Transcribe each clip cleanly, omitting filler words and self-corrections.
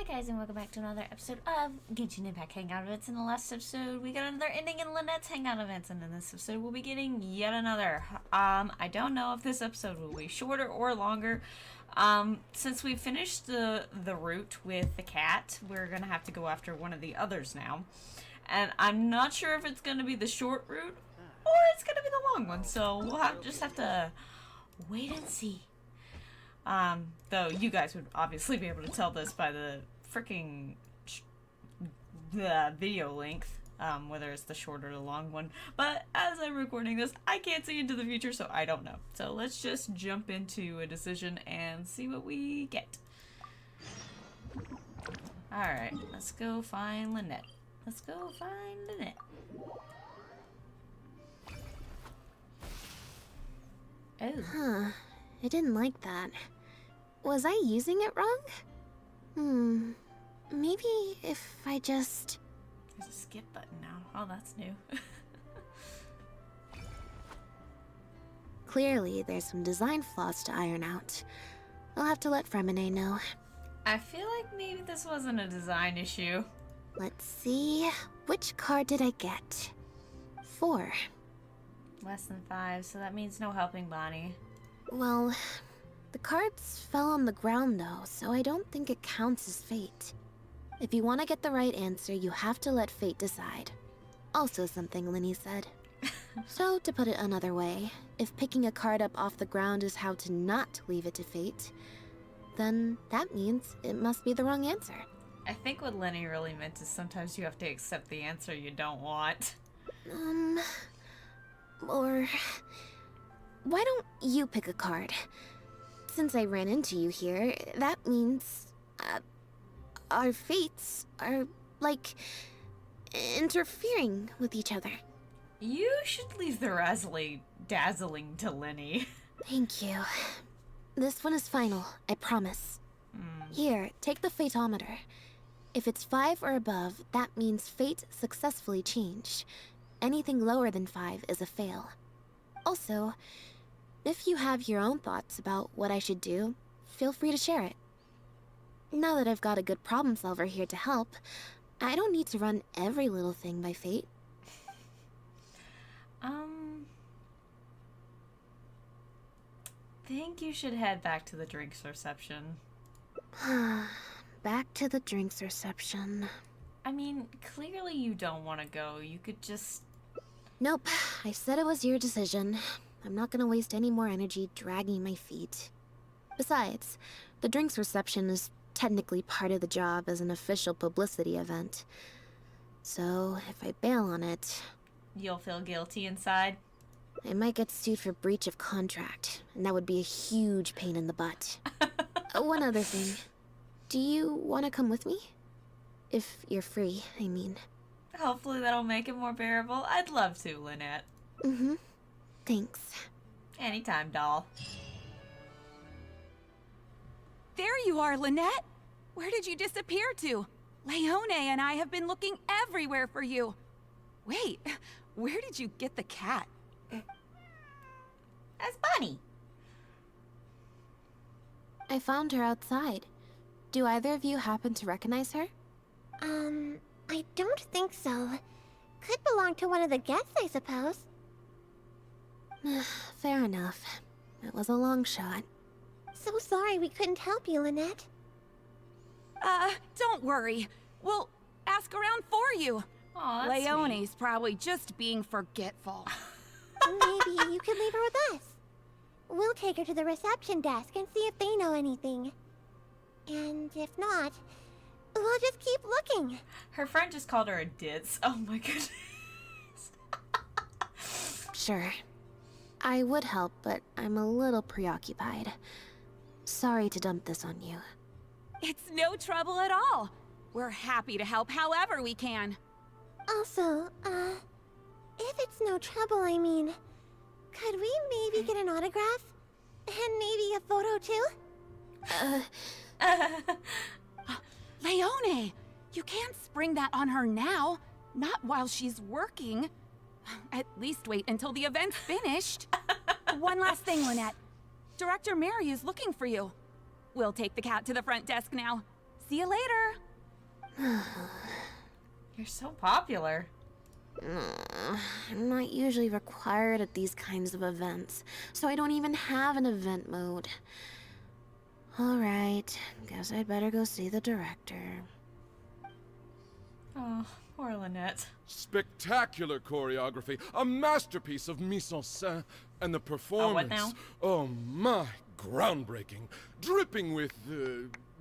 guys, and welcome back to another episode of Genshin Impact Hangout events. In the last episode, we got another ending in Lynette's Hangout events, and in this episode, we'll be getting yet another. I don't know if this episode will be shorter or longer. Since we finished the route with the cat, we're gonna have to go after one of the others now. And I'm not sure if it's gonna be the short route or it's gonna be the long one, so we'll just have to wait and see. Though you guys would obviously be able to tell this by the freaking video length, whether it's the short or the long one. But as I'm recording this, I can't see into the future, so I don't know. So let's just jump into a decision and see what we get. Alright, let's go find Lynette. Let's go find Lynette. Oh. Huh. I didn't like that. Was I using it wrong? Maybe if I just... There's a skip button now. Oh, that's new. Clearly, there's some design flaws to iron out. I'll have to let Fremine know. I feel like maybe this wasn't a design issue. Let's see... Which card did I get? 4. Less than 5, so that means no helping Bonnie. Well... The cards fell on the ground though, so I don't think it counts as fate. If you want to get the right answer, you have to let fate decide. Also something Linny said. So, to put it another way, if picking a card up off the ground is how to not leave it to fate, then that means it must be the wrong answer. I think what Lenny really meant is sometimes you have to accept the answer you don't want. Or... Why don't you pick a card? Since I ran into you here, that means... our fates are, like, interfering with each other. You should leave the dazzling to Lenny. Thank you. This one is final, I promise. Here, take the fatometer. If it's 5 or above, that means fate successfully changed. Anything lower than 5 is a fail. Also, if you have your own thoughts about what I should do, feel free to share it. Now that I've got a good problem solver here to help, I don't need to run every little thing by fate. Think you should head back to the drinks reception. Back to the drinks reception. I mean, clearly you don't want to go. You could just... Nope, I said it was your decision. I'm not gonna waste any more energy dragging my feet. Besides, the drinks reception is technically part of the job as an official publicity event. So, if I bail on it... You'll feel guilty inside? I might get sued for breach of contract, and that would be a huge pain in the butt. One other thing. Do you want to come with me? If you're free, I mean. Hopefully that'll make it more bearable. I'd love to, Lynette. Thanks. Anytime, doll. There you are, Lynette! Where did you disappear to? Leone and I have been looking everywhere for you. Wait, where did you get the cat? That's Bonnie. I found her outside. Do either of you happen to recognize her? I don't think so. Could belong to one of the guests, I suppose. Fair enough. It was a long shot. So sorry we couldn't help you, Lynette. Don't worry. We'll ask around for you. Aw, that's Leone's probably just being forgetful. Maybe you could leave her with us. We'll take her to the reception desk and see if they know anything. And if not, we'll just keep looking. Her friend just called her a ditz. Oh my goodness. Sure. I would help, but I'm a little preoccupied. Sorry to dump this on you. It's no trouble at all. We're happy to help however we can. Also, if it's no trouble, I mean, could we maybe get an autograph? And maybe a photo too? Leone, you can't spring that on her now. Not while she's working. At least wait until the event's finished. One last thing, Lynette. Director Mary is looking for you. We'll take the cat to the front desk now. See you later. You're so popular. I'm not usually required at these kinds of events, so I don't even have an event mode. Alright, guess I'd better go see the director. Oh, poor Lynette. Spectacular choreography, a masterpiece of mise en scène, and the performance. what now? Oh my, groundbreaking, dripping with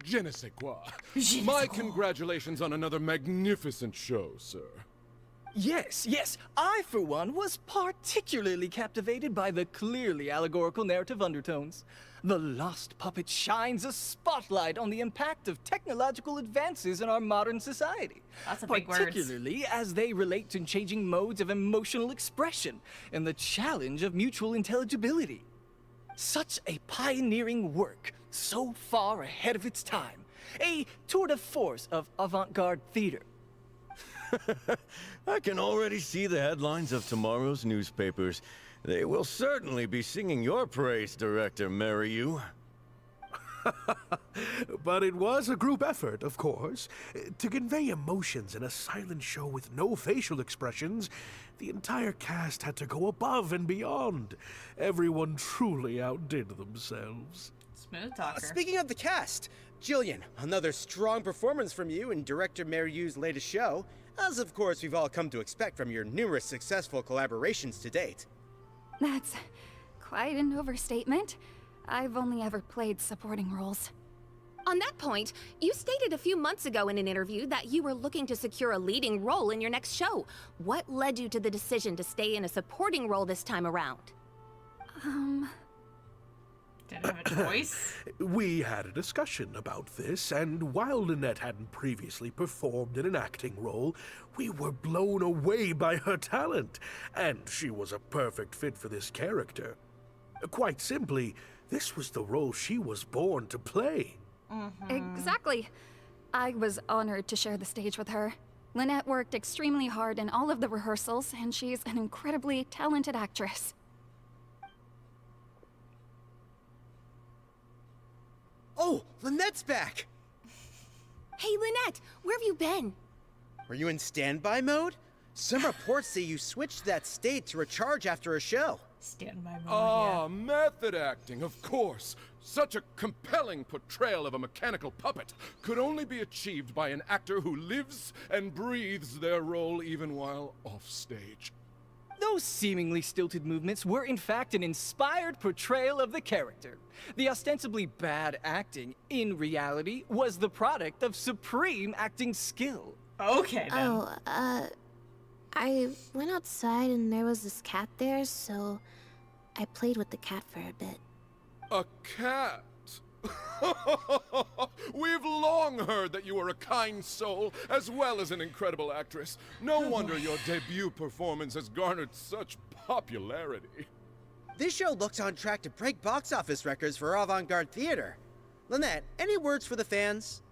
je ne sais quoi. Je ne My sais quoi. congratulations on another magnificent show, sir. Yes. I, for one, was particularly captivated by the clearly allegorical narrative undertones. The Lost Puppet shines a spotlight on the impact of technological advances in our modern society. Lots of big words. Particularly as they relate to changing modes of emotional expression and the challenge of mutual intelligibility. Such a pioneering work, so far ahead of its time. A tour de force of avant-garde theater. I can already see the headlines of tomorrow's newspapers. They will certainly be singing your praise, Director Merriu. But it was a group effort, of course. To convey emotions in a silent show with no facial expressions, the entire cast had to go above and beyond. Everyone truly outdid themselves. Smooth talker. Speaking of the cast, Jillian, another strong performance from you in Director Merriu's latest show, as of course we've all come to expect from your numerous successful collaborations to date. That's quite an overstatement. I've only ever played supporting roles. On that point, you stated a few months ago in an interview that you were looking to secure a leading role in your next show. What led you to the decision to stay in a supporting role this time around? Didn't have a choice. We had a discussion about this, and while Lynette hadn't previously performed in an acting role, we were blown away by her talent, and she was a perfect fit for this character. Quite simply, this was the role she was born to play. Exactly. I was honored to share the stage with her. Lynette worked extremely hard in all of the rehearsals, and she's an incredibly talented actress. Oh, Lynette's back! Hey, Lynette, where have you been? Were you in standby mode? Some reports say you switched that state to recharge after a show. Standby mode, Ah, method acting, of course. Such a compelling portrayal of a mechanical puppet could only be achieved by an actor who lives and breathes their role even while offstage. Those seemingly stilted movements were in fact an inspired portrayal of the character. The ostensibly bad acting, in reality, was the product of supreme acting skill. Okay, then. I went outside and there was this cat there, so I played with the cat for a bit. A cat? We've long heard that you are a kind soul, as well as an incredible actress. No wonder your debut performance has garnered such popularity. This show looks on track to break box office records for avant-garde theater. Lynette, any words for the fans?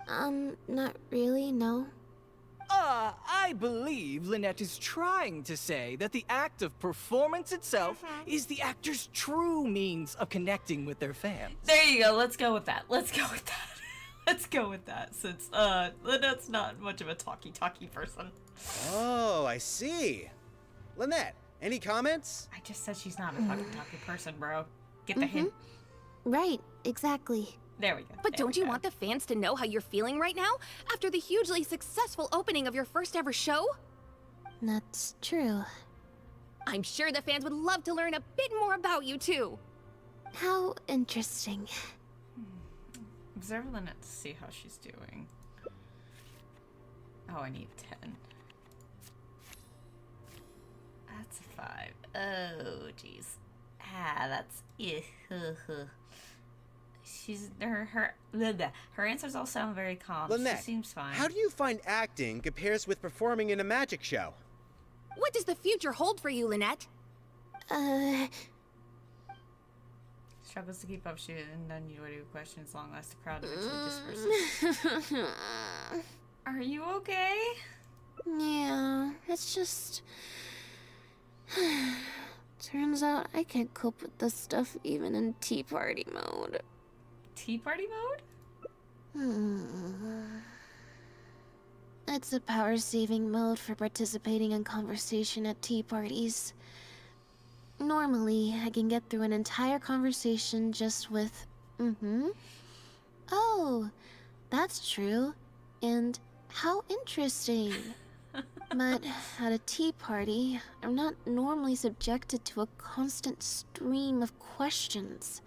Not really, no. I believe Lynette is trying to say that the act of performance itself is the actor's true means of connecting with their fans. There you go. Let's go with that. Let's go with that, since Lynette's not much of a talky person. Oh, I see. Lynette, any comments? I just said she's not a talky person, bro. Get the hint. Right, exactly. There we go. But There don't we you go. want the fans to know how you're feeling right now? After the hugely successful opening of your first ever show? That's true. I'm sure the fans would love to learn a bit more about you too. How interesting. Observe Lynette to see how she's doing. Oh, I need 10. That's a 5. Oh, jeez. That's she's her answers all sound very calm. Lynette, She seems fine. how do you find acting compares with performing in a magic show? What does the future hold for you, Lynette? Struggles to keep up shooting and unwitty questions. Long last the crowd eventually disperses. Are you okay? Yeah, it's just... Turns out I can't cope with this stuff even in tea party mode. Tea party mode? It's a power-saving mode for participating in conversation at tea parties. Normally, I can get through an entire conversation just with, Oh, that's true. And how interesting. But at a tea party, I'm not normally subjected to a constant stream of questions.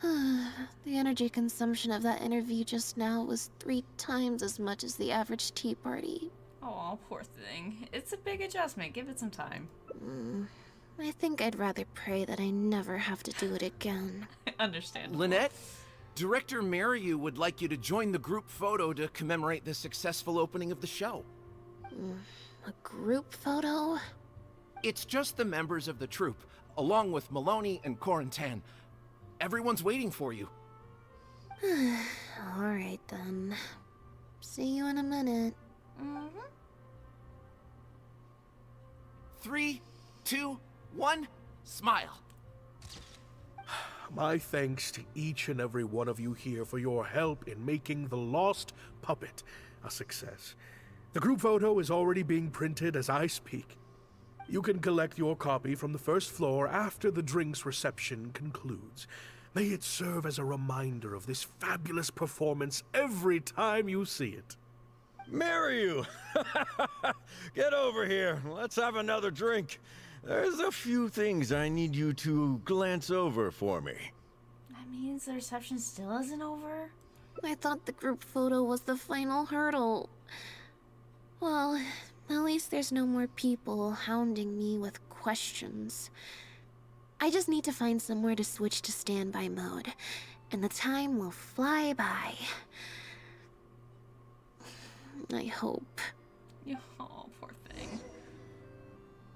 The energy consumption of that interview just now was 3 times as much as the average tea party. Oh, poor thing. It's a big adjustment. Give it some time. I think I'd rather pray that I never have to do it again. Understand. Lynette, Director Mariu would like you to join the group photo to commemorate the successful opening of the show. A group photo? It's just the members of the troupe, along with Maloney and Corentin. Everyone's waiting for you. Alright then. See you in a minute. 3, 2, 1, smile. My thanks to each and every one of you here for your help in making The Lost Puppet a success. The group photo is already being printed as I speak. You can collect your copy from the first floor after the drinks reception concludes. May it serve as a reminder of this fabulous performance every time you see it. Mariu! Get over here. Let's have another drink. There's a few things I need you to glance over for me. That means the reception still isn't over? I thought the group photo was the final hurdle. Well, at least there's no more people hounding me with questions. I just need to find somewhere to switch to standby mode, and the time will fly by. I hope. Oh, poor thing.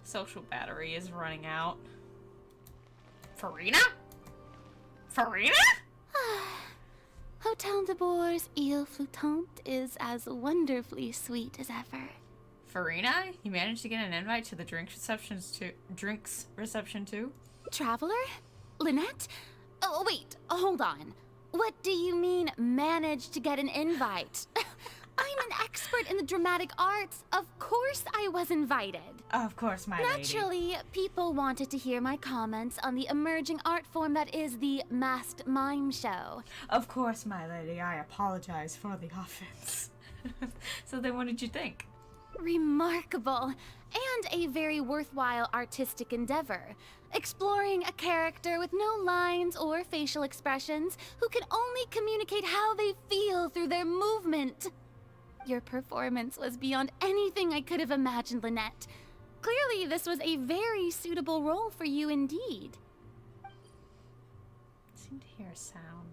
Social battery is running out. Farina? Farina? Hotel de Bour's Ile Flottante is as wonderfully sweet as ever. Farina? You managed to get an invite to the drinks reception too? Traveler? Lynette? Oh, wait, hold on. What do you mean, managed to get an invite? I'm an expert in the dramatic arts. Of course I was invited. Of course, my lady. Naturally, people wanted to hear my comments on the emerging art form that is the masked mime show. Of course, my lady. I apologize for the offense. So then what did you think? Remarkable, and a very worthwhile artistic endeavor. Exploring a character with no lines or facial expressions who can only communicate how they feel through their movement. Your performance was beyond anything I could have imagined, Lynette. Clearly, this was a very suitable role for you indeed. I seem to hear a sound.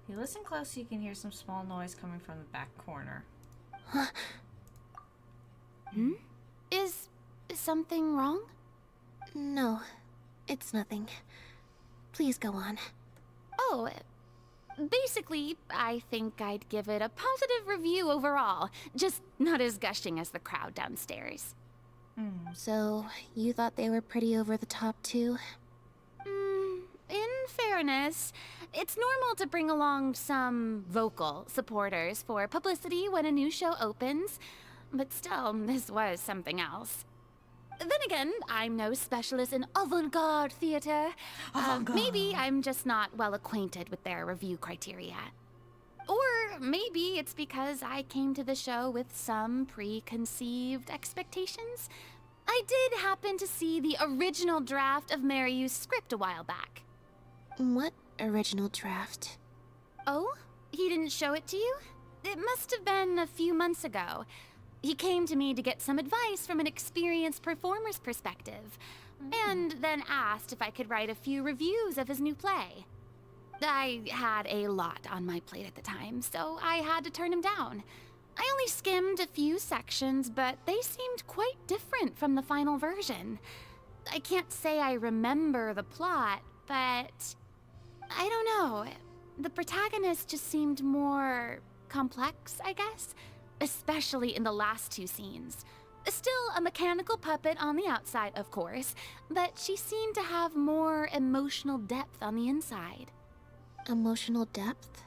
If you listen close, you can hear some small noise coming from the back corner. Is something wrong? No, it's nothing. Please go on. Oh, basically, I think I'd give it a positive review overall, just not as gushing as the crowd downstairs. So, you thought they were pretty over the top too? In fairness, it's normal to bring along some vocal supporters for publicity when a new show opens, but still, this was something else. Then again, I'm no specialist in avant-garde theater. Maybe I'm just not well acquainted with their review criteria. Or maybe it's because I came to the show with some preconceived expectations. I did happen to see the original draft of Mariu's script a while back. What original draft? Oh? He didn't show it to you? It must have been a few months ago. He came to me to get some advice from an experienced performer's perspective, and then asked if I could write a few reviews of his new play. I had a lot on my plate at the time, so I had to turn him down. I only skimmed a few sections, but they seemed quite different from the final version. I can't say I remember the plot, but I don't know. The protagonist just seemed more complex, I guess. Especially in the last 2 scenes. Still a mechanical puppet on the outside, of course, but she seemed to have more emotional depth on the inside. Emotional depth?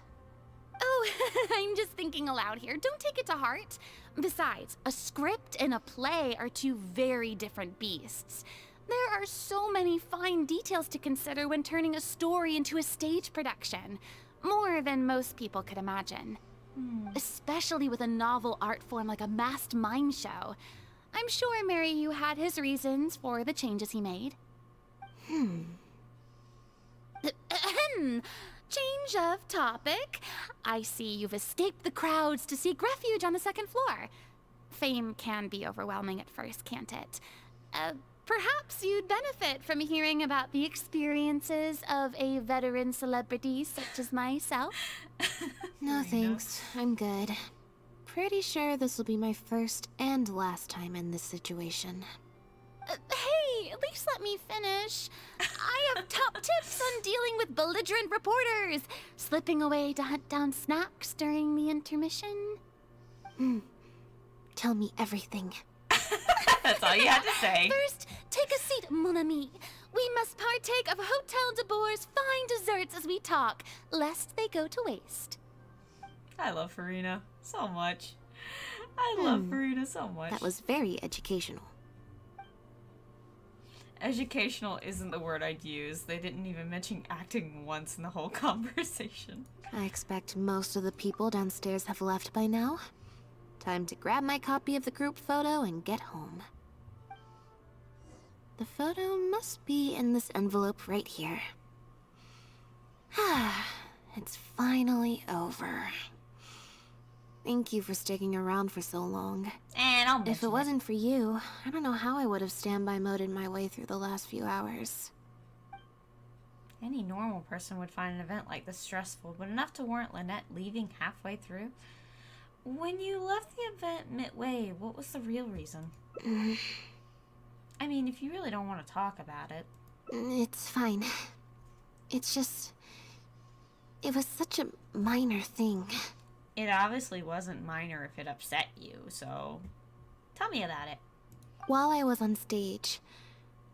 Oh, I'm just thinking aloud here. Don't take it to heart. Besides, a script and a play are two very different beasts. There are so many fine details to consider when turning a story into a stage production. More than most people could imagine. Especially with a novel art form like a masked mime show. I'm sure Mary had his reasons for the changes he made. Change of topic. I see you've escaped the crowds to seek refuge on the second floor. Fame can be overwhelming at first, can't it? Perhaps you'd benefit from hearing about the experiences of a veteran celebrity such as myself. No thanks, I'm good. Pretty sure this will be my first and last time in this situation. Hey, at least let me finish. I have top tips on dealing with belligerent reporters, slipping away to hunt down snacks during the intermission. Tell me everything. That's all you had to say. First, take a seat, mon ami. We must partake of Hotel de Boer's fine desserts as we talk, lest they go to waste. I love Farina so much. I love Farina so much. That was very educational. Educational isn't the word I'd use. They didn't even mention acting once in the whole conversation. I expect most of the people downstairs have left by now. Time to grab my copy of the group photo and get home. The photo must be in this envelope right here. It's finally over. Thank you for sticking around for so long. And I'll If it wasn't for you, I don't know how I would have standby moded my way through the last few hours. Any normal person would find an event like this stressful, but enough to warrant Lynette leaving halfway through. When you left the event midway, what was the real reason? I mean, if you really don't want to talk about it. It's fine. It's just... It was such a minor thing. It obviously wasn't minor if it upset you, so tell me about it. While I was on stage,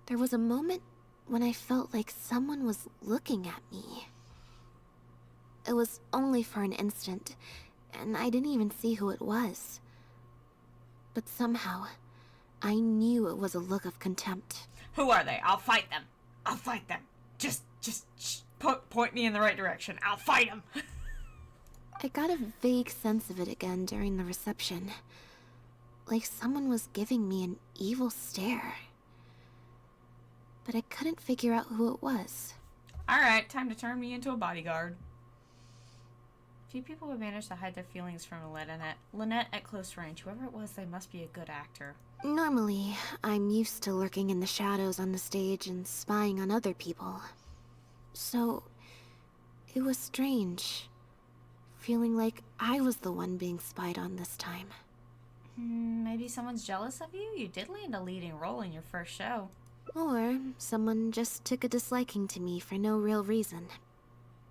there was a moment when I felt like someone was looking at me. It was only for an instant, and I didn't even see who it was. But somehow, I knew it was a look of contempt. Who are they? I'll fight them. I'll fight them. Just point me in the right direction. I'll fight them. I got a vague sense of it again during the reception. Like someone was giving me an evil stare. But I couldn't figure out who it was. Alright, time to turn me into a bodyguard. Few people would manage to hide their feelings from Lynette at close range. Whoever it was, they must be a good actor. Normally, I'm used to lurking in the shadows on the stage and spying on other people. So, it was strange. Feeling like I was the one being spied on this time. Maybe someone's jealous of you? You did land a leading role in your first show. Or someone just took a disliking to me for no real reason.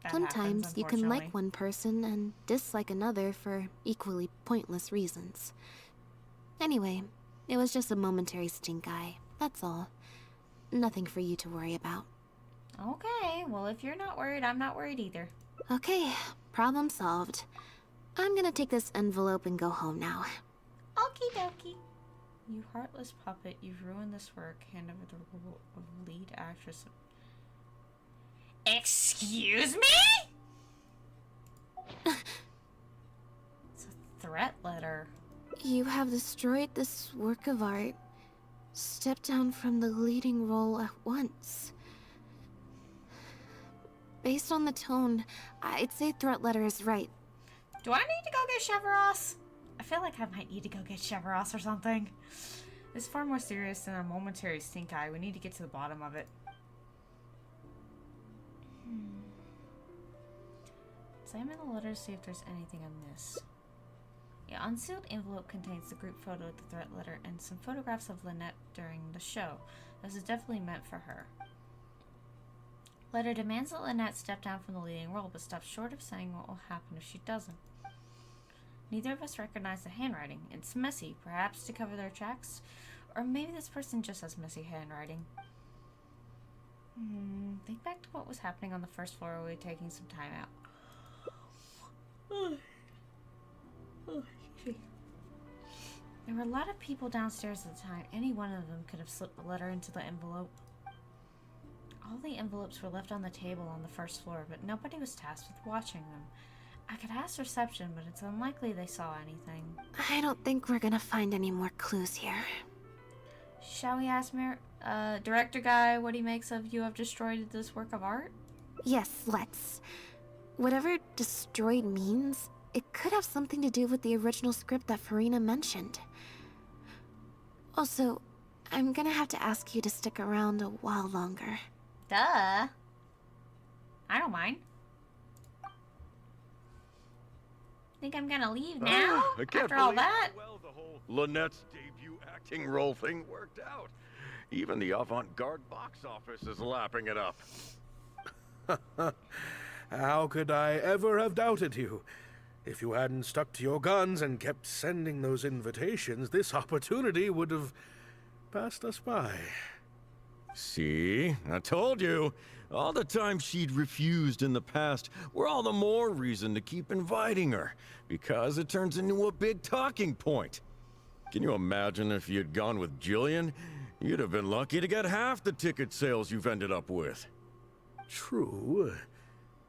That Sometimes happens, you can like unfortunately. one person and dislike another for equally pointless reasons. Anyway, it was just a momentary stink eye, that's all. Nothing for you to worry about. Okay, well if you're not worried, I'm not worried either. Okay, problem solved. I'm gonna take this envelope and go home now. Okie dokie. You heartless puppet, you've ruined this work. Hand over the role of lead actress. Excuse me? It's a threat letter. You have destroyed this work of art. Step down from the leading role at once. Based on the tone, I'd say threat letter is right. Do I need to go get Chevross? I feel like I might need to go get Chevross or something. It's far more serious than a momentary stink eye. We need to get to the bottom of it. Examine the letter to see if there's anything amiss. The unsealed envelope contains the group photo of the threat letter and some photographs of Lynette during the show. This is definitely meant for her. Letter demands that Lynette step down from the leading role, but stops short of saying what will happen if she doesn't. Neither of us recognize the handwriting. It's messy, perhaps to cover their tracks, or maybe this person just has messy handwriting. Think back to what was happening on the first floor while we were taking some time out. There were a lot of people downstairs at the time. Any one of them could have slipped the letter into the envelope. All the envelopes were left on the table on the first floor, but nobody was tasked with watching them. I could ask reception, but it's unlikely they saw anything. I don't think we're gonna find any more clues here. Shall we ask director guy what he makes of "You have destroyed this work of art"? Yes, let's. Whatever destroyed means, it could have something to do with the original script that Farina mentioned. Also, I'm gonna have to ask you to stick around a while longer. Duh. I don't mind. Think I'm gonna leave now? I can't After all believe that? how well the whole Lynette's debut acting role thing worked out. Even the avant-garde box office is lapping it up. How could I ever have doubted you? If you hadn't stuck to your guns and kept sending those invitations, this opportunity would have passed us by. See? I told you. All the time she'd refused in the past were all the more reason to keep inviting her, because it turns into a big talking point. Can you imagine if you'd gone with Jillian? You'd have been lucky to get half the ticket sales you've ended up with. True.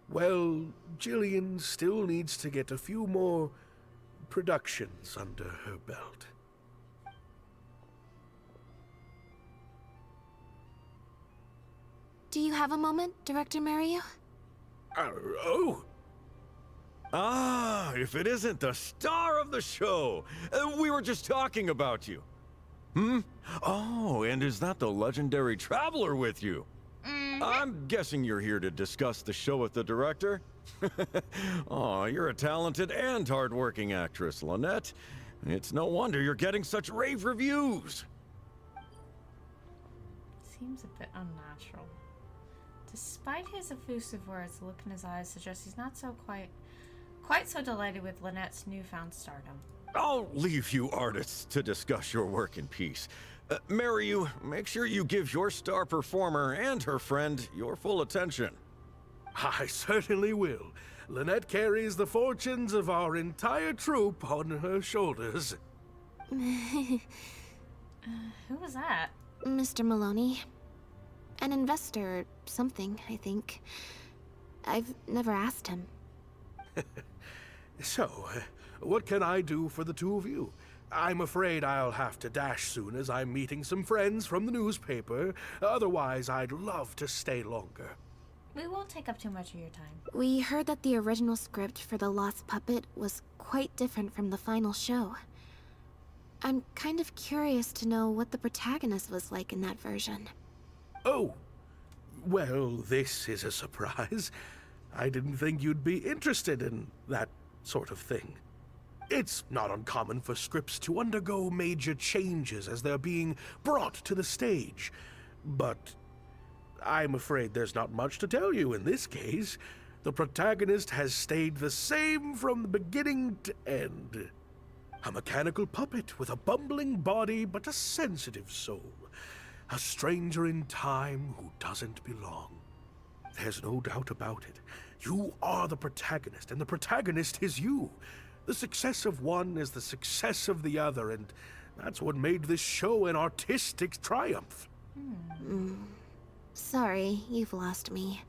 Well, Jillian still needs to get a few more productions under her belt. Do you have a moment, Director Mario? Oh! Ah, if it isn't the star of the show! We were just talking about you. Oh, and is that the legendary traveler with you? I'm guessing you're here to discuss the show with the director? Oh, you're a talented and hardworking actress, Lynette. It's no wonder you're getting such rave reviews. Seems a bit unnatural. Despite his effusive words, the look in his eyes suggests he's not so quite so delighted with Lynette's newfound stardom. I'll leave you artists to discuss your work in peace. Mariu, make sure you give your star performer and her friend your full attention. I certainly will. Lynette carries the fortunes of our entire troupe on her shoulders. Who was that? Mr. Maloney. An investor or something, I think. I've never asked him. So, what can I do for the two of you? I'm afraid I'll have to dash soon as I'm meeting some friends from the newspaper. Otherwise, I'd love to stay longer. We won't take up too much of your time. We heard that the original script for The Lost Puppet was quite different from the final show. I'm kind of curious to know what the protagonist was like in that version. Oh, well, this is a surprise. I didn't think you'd be interested in that sort of thing. It's not uncommon for scripts to undergo major changes as they're being brought to the stage. But I'm afraid there's not much to tell you in this case. The protagonist has stayed the same from the beginning to end. A mechanical puppet with a bumbling body but a sensitive soul. A stranger in time who doesn't belong. There's no doubt about it. You are the protagonist, and the protagonist is you. The success of one is the success of the other, and that's what made this show an artistic triumph. Sorry, you've lost me.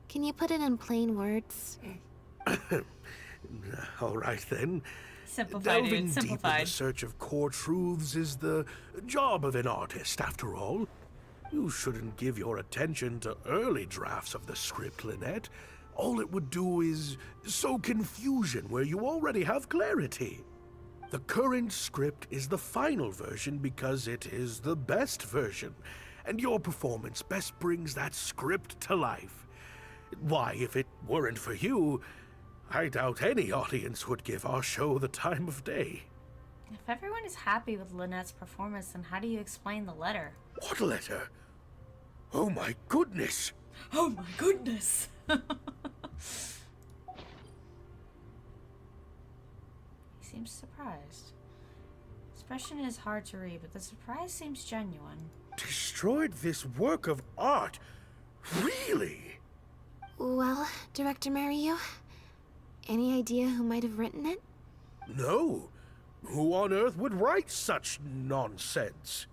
Can you put it in plain words? All right, then. Simplified, Delving dude. deep in Simplified. the search of core truths is the job of an artist, after all. You shouldn't give your attention to early drafts of the script, Lynette. All it would do is sow confusion where you already have clarity. The current script is the final version because it is the best version, and your performance best brings that script to life. Why, if it weren't for you, I doubt any audience would give our show the time of day. If everyone is happy with Lynette's performance, then how do you explain the letter? What letter? Oh my goodness! Oh my goodness! He seems surprised. Expression is hard to read, but the surprise seems genuine. Destroyed this work of art? Really? Well, Director Mario, any idea who might have written it? No. Who on earth would write such nonsense?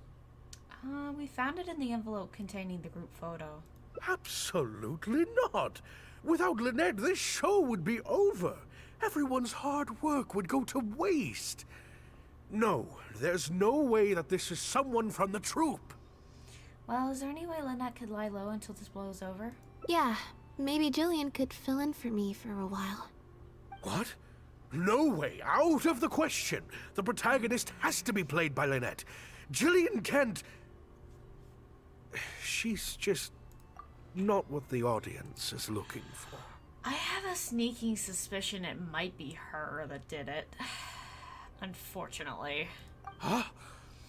We found it in the envelope containing the group photo. Absolutely not. Without Lynette, this show would be over. Everyone's hard work would go to waste. No, there's no way that this is someone from the troupe. Well, is there any way Lynette could lie low until this blows over? Yeah, maybe Jillian could fill in for me for a while. What? No way, out of the question. The protagonist has to be played by Lynette. Jillian can't... She's just not what the audience is looking for. I have a sneaking suspicion it might be her that did it. Unfortunately. Huh?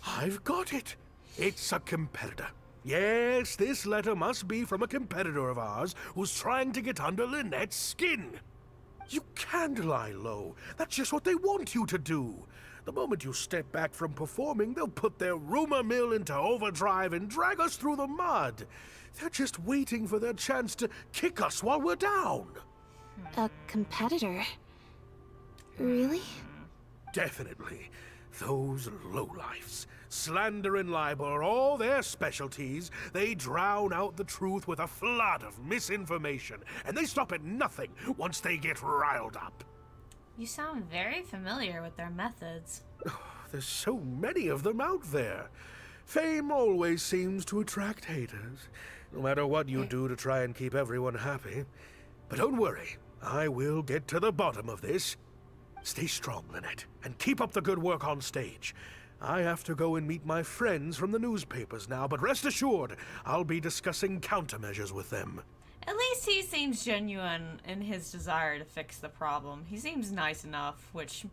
I've got it. It's a competitor. Yes, this letter must be from a competitor of ours who's trying to get under Lynette's skin. You can't lie low. That's just what they want you to do. The moment you step back from performing, they'll put their rumor mill into overdrive and drag us through the mud. They're just waiting for their chance to kick us while we're down. A competitor? Really? Definitely. Those lowlifes. Slander and libel are all their specialties. They drown out the truth with a flood of misinformation, and they stop at nothing once they get riled up. You sound very familiar with their methods. There's so many of them out there. Fame always seems to attract haters, no matter what you do to try and keep everyone happy. But don't worry, I will get to the bottom of this. Stay strong, Lynette, and keep up the good work on stage. I have to go and meet my friends from the newspapers now, but rest assured, I'll be discussing countermeasures with them. At least he seems genuine in his desire to fix the problem. He seems nice enough, which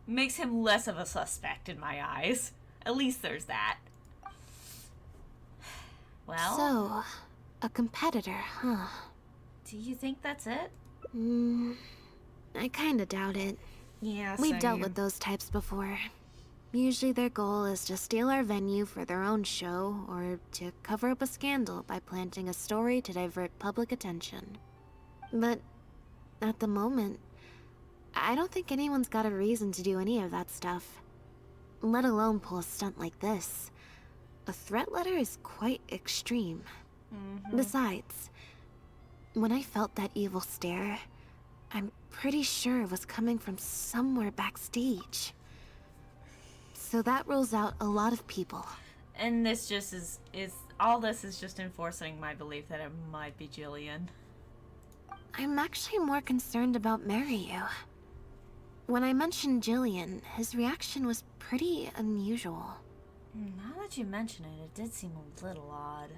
makes him less of a suspect in my eyes. At least there's that. Well... So, a competitor, huh? Do you think that's it? I kinda doubt it. Yeah, We've dealt same. with those types before. Usually their goal is to steal our venue for their own show, or to cover up a scandal by planting a story to divert public attention. But at the moment, I don't think anyone's got a reason to do any of that stuff. Let alone pull a stunt like this. A threat letter is quite extreme. Besides, when I felt that evil stare, I'm pretty sure it was coming from somewhere backstage. So that rules out a lot of people. And this just is all this is just enforcing my belief that it might be Jillian. I'm actually more concerned about Mario. When I mentioned Jillian, his reaction was pretty unusual. Now that you mention it, it did seem a little odd.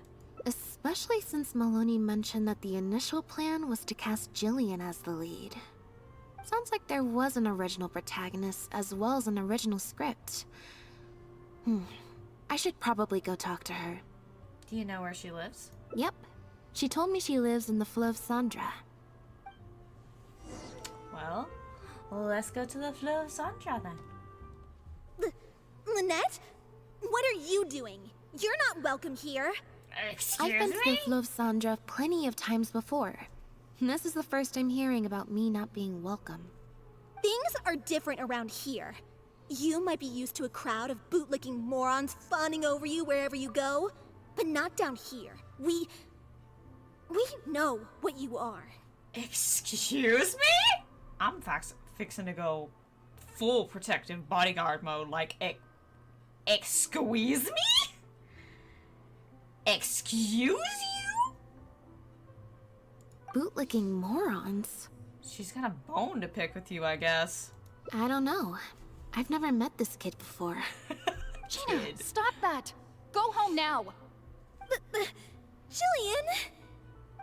Especially since Maloney mentioned that the initial plan was to cast Jillian as the lead. Sounds like there was an original protagonist as well as an original script. I should probably go talk to her. Do you know where she lives? Yep. She told me she lives in the Fleuve Sandra. Well, let's go to the Fleuve Sandra then. Lynette? What are you doing? You're not welcome here. Excuse I've been to me? the Fleuve Sandra plenty of times before. This is the first I'm hearing about me not being welcome. Things are different around here. You might be used to a crowd of bootlicking morons fawning over you wherever you go, but not down here. We know what you are. Excuse me? I'm fixing to go full protective bodyguard mode, like, excuse me? Excuse you? Bootlicking morons? She's got a bone to pick with you, I guess. I don't know. I've never met this kid before. Gina, stop that! Go home now! Jillian!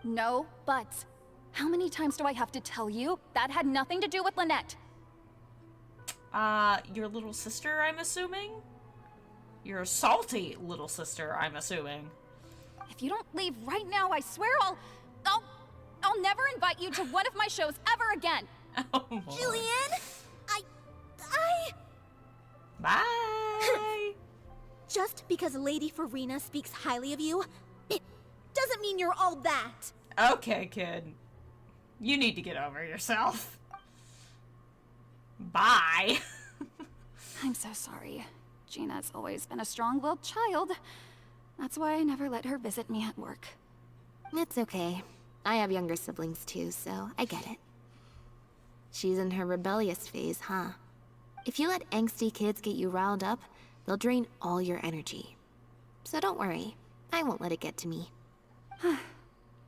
No buts. How many times do I have to tell you? That had nothing to do with Lynette. Your little sister, I'm assuming? Your salty little sister, I'm assuming. If you don't leave right now, I swear I'll never invite you to one of my shows ever again. Oh, boy. Jillian! Bye! Just because Lady Farina speaks highly of you, it doesn't mean you're all that. Okay, kid. You need to get over yourself. Bye. I'm so sorry. Gina's always been a strong-willed child. That's why I never let her visit me at work. It's okay. I have younger siblings too, so I get it. She's in her rebellious phase, huh? If you let angsty kids get you riled up, they'll drain all your energy. So don't worry, I won't let it get to me.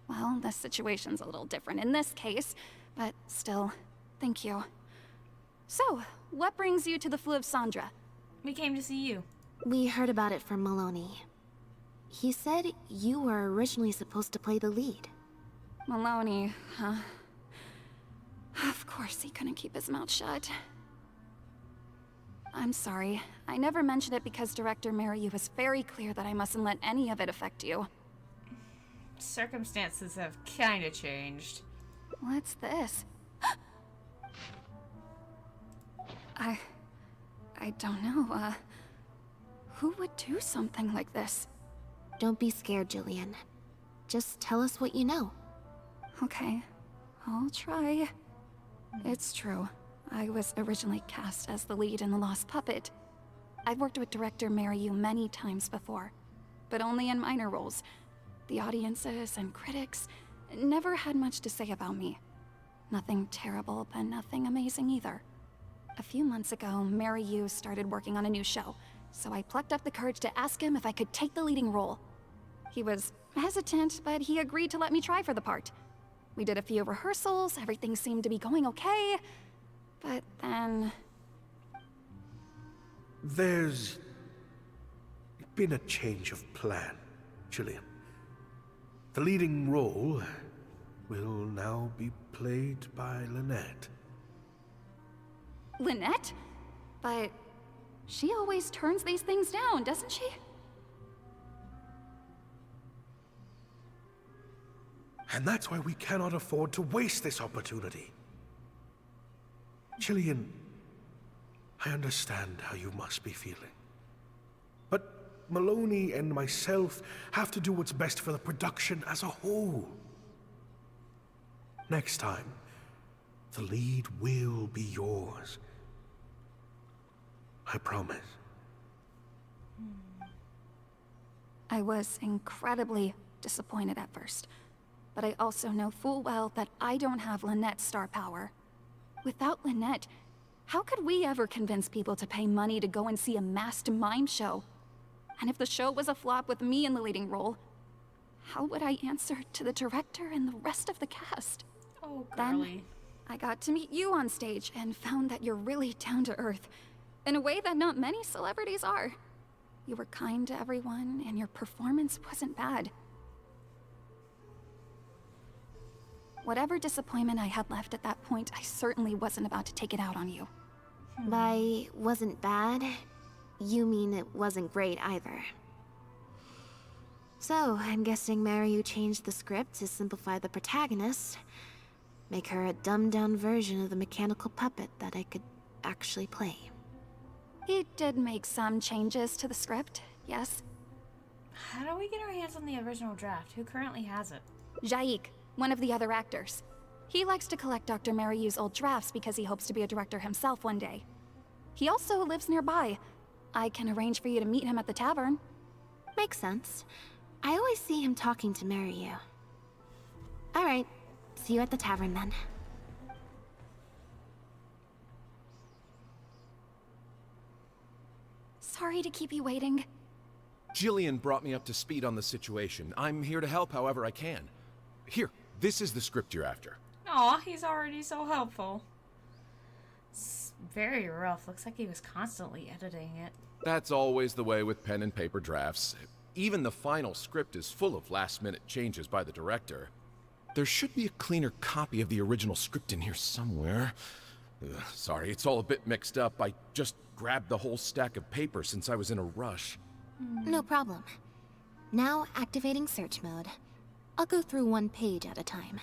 Well, the situation's a little different in this case, but still, thank you. So, what brings you to the Flu of Sandra? We came to see you. We heard about it from Maloney. He said you were originally supposed to play the lead. Maloney, huh? Of course he couldn't keep his mouth shut. I'm sorry. I never mentioned it because Director Mariyu was very clear that I mustn't let any of it affect you. Circumstances have kinda changed. What's this? I don't know, who would do something like this? Don't be scared, Jillian. Just tell us what you know. Okay, I'll try. It's true. I was originally cast as the lead in The Lost Puppet. I've worked with director Mariyu many times before, but only in minor roles. The audiences and critics never had much to say about me. Nothing terrible, but nothing amazing either. A few months ago, Mariyu started working on a new show, so I plucked up the courage to ask him if I could take the leading role. He was hesitant, but he agreed to let me try for the part. We did a few rehearsals, everything seemed to be going okay, but then... There's been a change of plan, Jillian. The leading role will now be played by Lynette. Lynette? But she always turns these things down, doesn't she? And that's why we cannot afford to waste this opportunity. Jillian, I understand how you must be feeling. But Maloney and myself have to do what's best for the production as a whole. Next time, the lead will be yours. I promise. I was incredibly disappointed at first, but I also know full well that I don't have Lynette's star power. Without Lynette, how could we ever convince people to pay money to go and see a masked mime show? And if the show was a flop with me in the leading role, how would I answer to the director and the rest of the cast? Oh, Then, girly. I got to meet you on stage and found that you're really down to earth, in a way that not many celebrities are. You were kind to everyone, and your performance wasn't bad. Whatever disappointment I had left at that point, I certainly wasn't about to take it out on you. By wasn't bad, you mean it wasn't great either. So, I'm guessing Mariyu changed the script to simplify the protagonist, make her a dumbed-down version of the mechanical puppet that I could actually play. He did make some changes to the script, yes. How do we get our hands on the original draft? Who currently has it? Jaik, one of the other actors. He likes to collect Dr. Mariyu's old drafts because he hopes to be a director himself one day. He also lives nearby. I can arrange for you to meet him at the tavern. Makes sense. I always see him talking to Mariyu. Alright, see you at the tavern then. Sorry to keep you waiting. Jillian brought me up to speed on the situation. I'm here to help however I can. Here, this is the script you're after. Aw, he's already so helpful. It's very rough. Looks like he was constantly editing it. That's always the way with pen and paper drafts. Even the final script is full of last-minute changes by the director. There should be a cleaner copy of the original script in here somewhere. Sorry, it's all a bit mixed up. I just grabbed the whole stack of paper since I was in a rush. No problem. Now activating search mode. I'll go through one page at a time.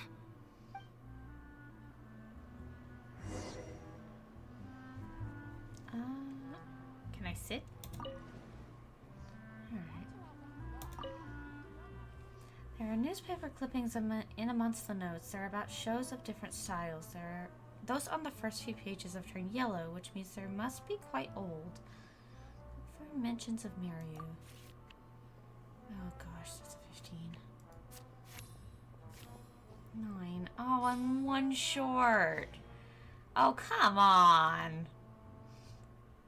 Can I sit? Alright. There are newspaper clippings in amongst the notes. They're about shows of different styles. Those on the first few pages have turned yellow, which means they must be quite old. Look for mentions of Mariu. Oh gosh, that's 15. 9. Oh, I'm one short. Oh, come on.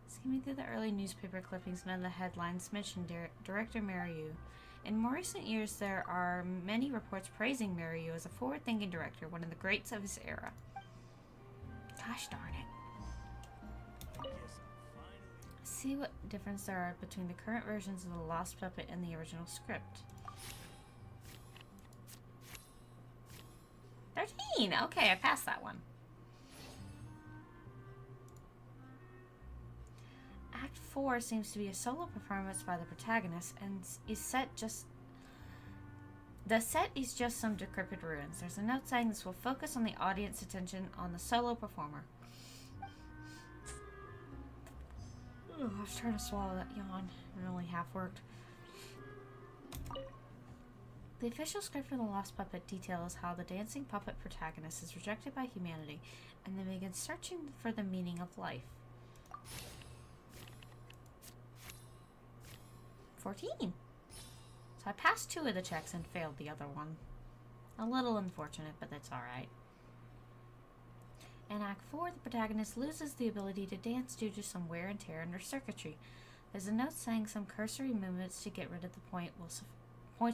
Skimming through the early newspaper clippings, none of the headlines mentioned Director Mariu. In more recent years, there are many reports praising Mariu as a forward-thinking director, one of the greats of his era. Gosh darn it. See what difference there are between the current versions of The Lost Puppet and the original script. 13! Okay, I passed that one. Act 4 seems to be a solo performance by the protagonist and is set just... The set is just some decrepit ruins. There's a note saying this will focus on the audience attention on the solo performer. Ugh, I was trying to swallow that yawn. It only half worked. The official script for The Lost Puppet details how the dancing puppet protagonist is rejected by humanity and then begins searching for the meaning of life. 14. So I passed 2 of the checks and failed the other one. A little unfortunate, but that's alright. In Act 4, the protagonist loses the ability to dance due to some wear and tear in her circuitry. There's a note saying some cursory movements to get rid of the point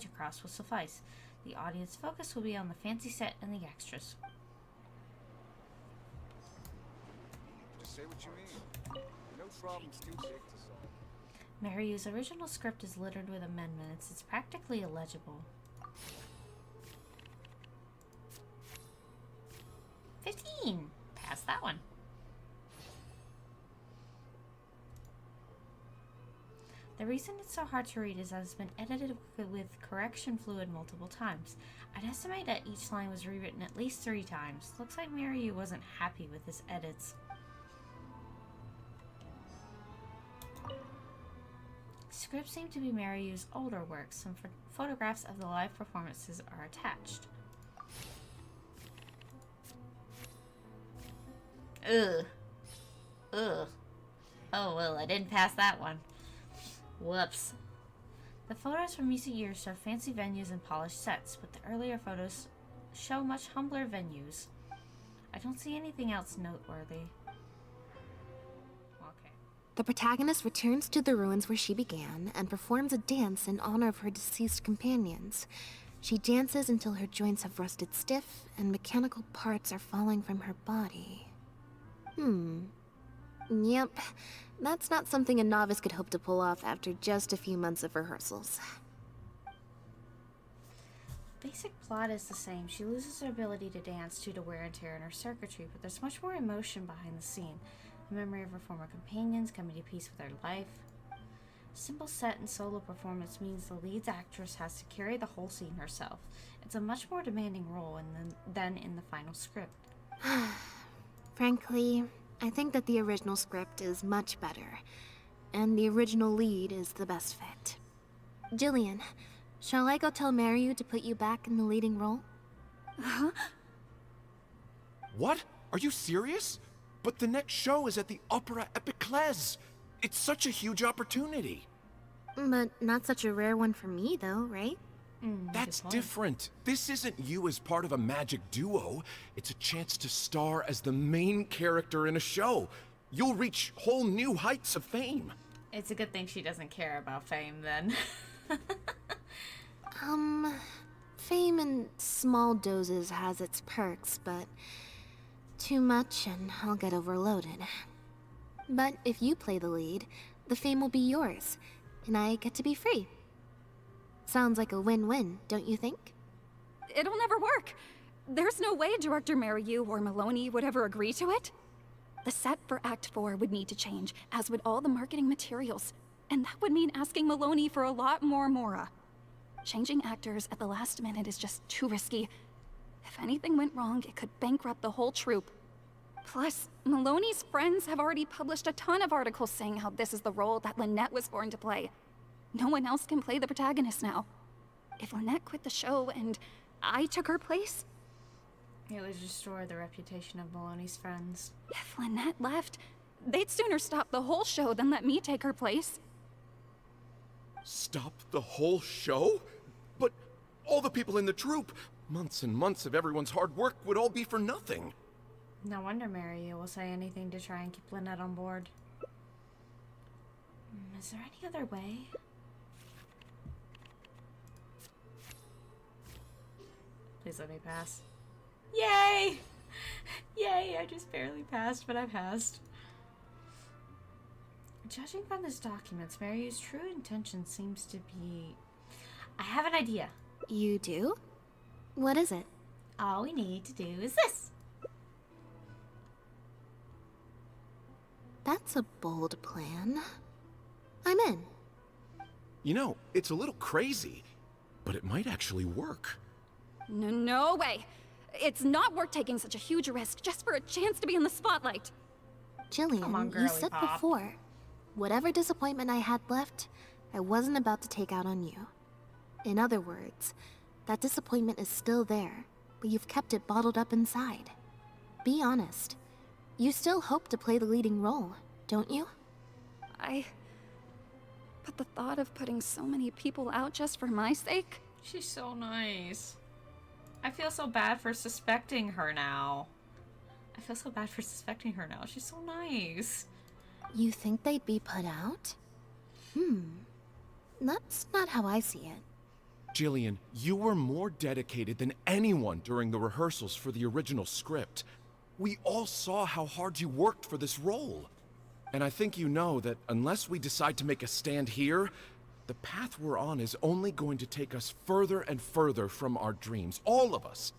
across will suffice. The audience focus will be on the fancy set and the extras. Just say what you mean. No problem's too big to solve. Mariu's original script is littered with amendments. It's practically illegible. 15! Pass that one. The reason it's so hard to read is that it's been edited with correction fluid multiple times. I'd estimate that each line was rewritten at least 3 times. Looks like Mariu wasn't happy with his edits. Scripts seem to be Mariu's older works. Some photographs of the live performances are attached. Ugh. Ugh. Oh well, I didn't pass that one. Whoops. The photos from recent years show fancy venues and polished sets, but the earlier photos show much humbler venues. I don't see anything else noteworthy. Okay. The protagonist returns to the ruins where she began and performs a dance in honor of her deceased companions. She dances until her joints have rusted stiff and mechanical parts are falling from her body. Yep, that's not something a novice could hope to pull off after just a few months of rehearsals. Basic plot is the same. She loses her ability to dance due to wear and tear in her circuitry, but there's much more emotion behind the scene. The memory of her former companions coming to peace with her life. Simple set and solo performance means the lead actress has to carry the whole scene herself. It's a much more demanding role than in the final script. Frankly, I think that the original script is much better, and the original lead is the best fit. Jillian, shall I go tell Mariu to put you back in the leading role? Huh? What? Are you serious? But the next show is at the Opera Epiclese. It's such a huge opportunity. But not such a rare one for me, though, right? That's different. This isn't you as part of a magic duo. It's a chance to star as the main character in a show. You'll reach whole new heights of fame. It's a good thing she doesn't care about fame, then. Fame in small doses has its perks, but too much and I'll get overloaded. But if you play the lead, the fame will be yours, and I get to be free. Sounds like a win-win, don't you think? It'll never work. There's no way Director Mariu or Maloney would ever agree to it. The set for Act 4 would need to change, as would all the marketing materials. And that would mean asking Maloney for a lot more Mora. Changing actors at the last minute is just too risky. If anything went wrong, it could bankrupt the whole troupe. Plus, Maloney's friends have already published a ton of articles saying how this is the role that Lynette was born to play. No one else can play the protagonist now. If Lynette quit the show and I took her place, It would destroy the reputation of Maloney's friends. if Lynette left, they'd sooner stop the whole show than let me take her place. Stop the whole show? But all the people in the troupe, months and months of everyone's hard work would all be for nothing. No wonder Mary will say anything to try and keep Lynette on board. Is there any other way? Please let me pass. Yay! Yay, I just barely passed, but I passed. Judging from this documents, Mary's true intention seems to be... I have an idea. You do? What is it? All we need to do is this. That's a bold plan. I'm in. You know, it's a little crazy, but it might actually work. No way. It's not worth taking such a huge risk just for a chance to be in the spotlight. Jillian, Come on, you girly said pop. before, whatever disappointment I had left, I wasn't about to take out on you. In other words, that disappointment is still there, but you've kept it bottled up inside. Be honest. You still hope to play the leading role, don't you? But the thought of putting so many people out just for my sake? She's so nice. I feel so bad for suspecting her now. She's so nice. You think they'd be put out? That's not how I see it. Jillian, you were more dedicated than anyone during the rehearsals for the original script. We all saw how hard you worked for this role. And I think you know that unless we decide to make a stand here, the path we're on is only going to take us further and further from our dreams, all of us.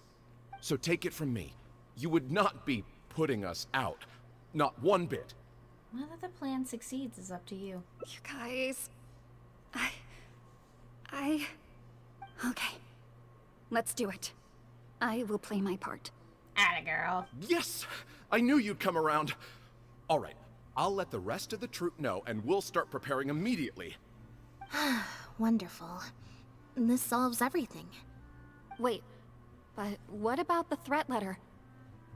So take it from me, you would not be putting us out. Not one bit. Whether the plan succeeds is up to you. You guys... Okay. Let's do it. I will play my part. Atta girl. Yes! I knew you'd come around. All right, I'll let the rest of the troupe know and we'll start preparing immediately. Wonderful. This solves everything. Wait, but what about the threat letter?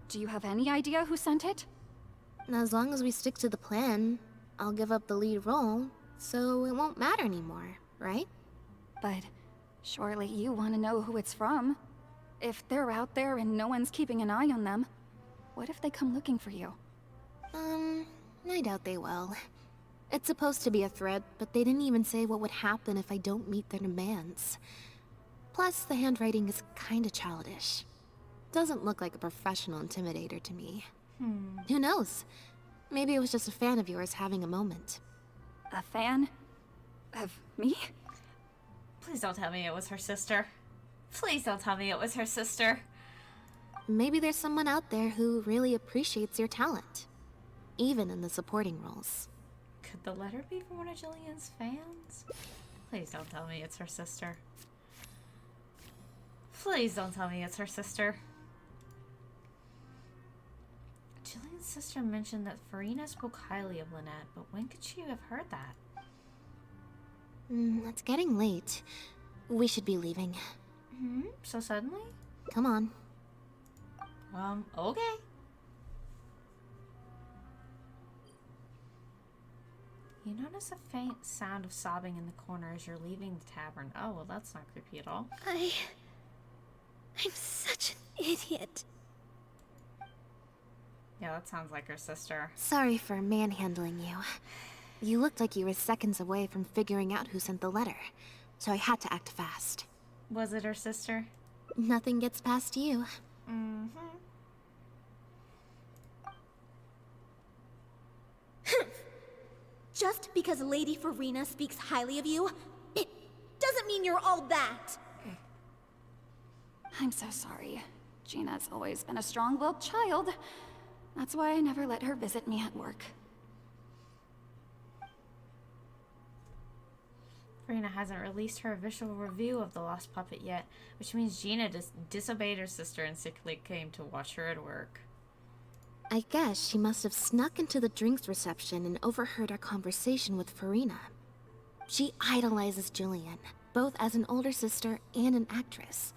Do you have any idea who sent it? As long as we stick to the plan, I'll give up the lead role, so it won't matter anymore, right? But surely you want to know who it's from. If they're out there and no one's keeping an eye on them, what if they come looking for you? I doubt they will. It's supposed to be a threat, but they didn't even say what would happen if I don't meet their demands. Plus, the handwriting is kinda childish. Doesn't look like a professional intimidator to me. Who knows? Maybe it was just a fan of yours having a moment. A fan? Of me? Please don't tell me it was her sister. Please don't tell me it was her sister. Maybe there's someone out there who really appreciates your talent. Even in the supporting roles. Could the letter be from one of Jillian's fans? Please don't tell me it's her sister. Please don't tell me it's her sister. Jillian's sister mentioned that Farina spoke highly of Lynette, but when could she have heard that? It's getting late. We should be leaving. So suddenly? Come on. Okay. You notice a faint sound of sobbing in the corner as you're leaving the tavern. Oh, well, that's not creepy at all. I'm such an idiot. Yeah, that sounds like her sister. Sorry for manhandling you. You looked like you were seconds away from figuring out who sent the letter, so I had to act fast. Was it her sister? Nothing gets past you. Just because Lady Farina speaks highly of you, it doesn't mean you're all that. I'm so sorry. Gina's always been a strong-willed child. That's why I never let her visit me at work. Farina hasn't released her official review of The Lost Puppet yet, which means Gina disobeyed her sister and secretly came to watch her at work. I guess she must have snuck into the drinks reception and overheard our conversation with Farina. She idolizes Jillian. both as an older sister and an actress.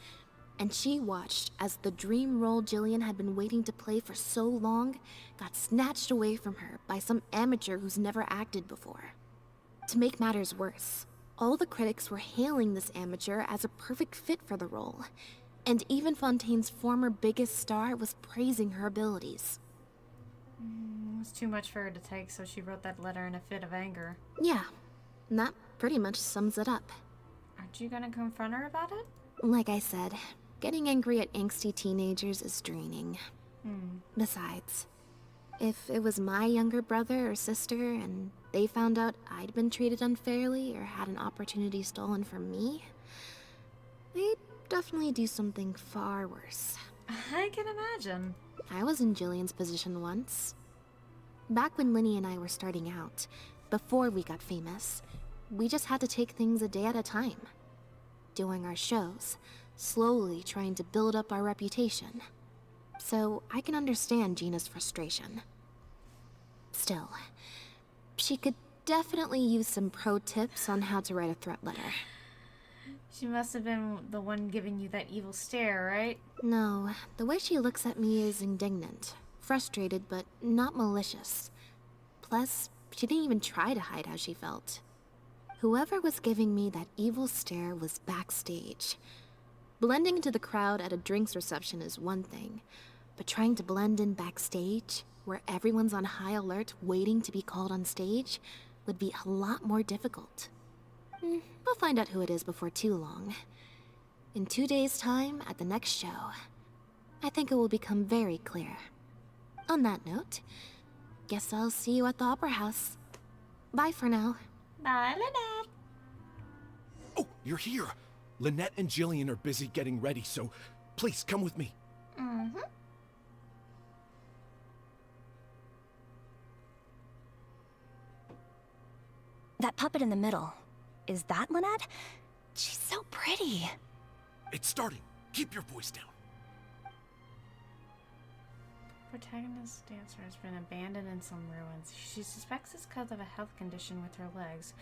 And she watched as the dream role Jillian had been waiting to play for so long got snatched away from her by some amateur who's never acted before. To make matters worse, all the critics were hailing this amateur as a perfect fit for the role, and even Fontaine's former biggest star was praising her abilities. It was too much for her to take, so she wrote that letter in a fit of anger. Yeah, and that pretty much sums it up. Aren't you gonna confront her about it? Like I said, getting angry at angsty teenagers is draining. Besides, if it was my younger brother or sister and they found out I'd been treated unfairly or had an opportunity stolen from me, they'd definitely do something far worse. I can imagine. I was in Jillian's position once. Back when Linny and I were starting out, before we got famous, we just had to take things a day at a time. Doing our shows, slowly trying to build up our reputation. So I can understand Gina's frustration. Still, she could definitely use some pro tips on how to write a threat letter. She must have been the one giving you that evil stare, right? No, the way she looks at me is indignant, frustrated, but not malicious. Plus, she didn't even try to hide how she felt. Whoever was giving me that evil stare was backstage. Blending into the crowd at a drinks reception is one thing, but trying to blend in backstage, where everyone's on high alert waiting to be called on stage, would be a lot more difficult. We'll find out who it is before too long. In 2 days' time, at the next show, I think it will become very clear. On that note, guess I'll see you at the Opera House. Bye for now. Bye, Lynette. Oh, you're here. Lynette and Jillian are busy getting ready, so please come with me. That puppet in the middle, is that Lynette? She's so pretty. It's starting. Keep your voice down. Protagonist dancer has been abandoned in some ruins. She suspects it's because of a health condition with her legs,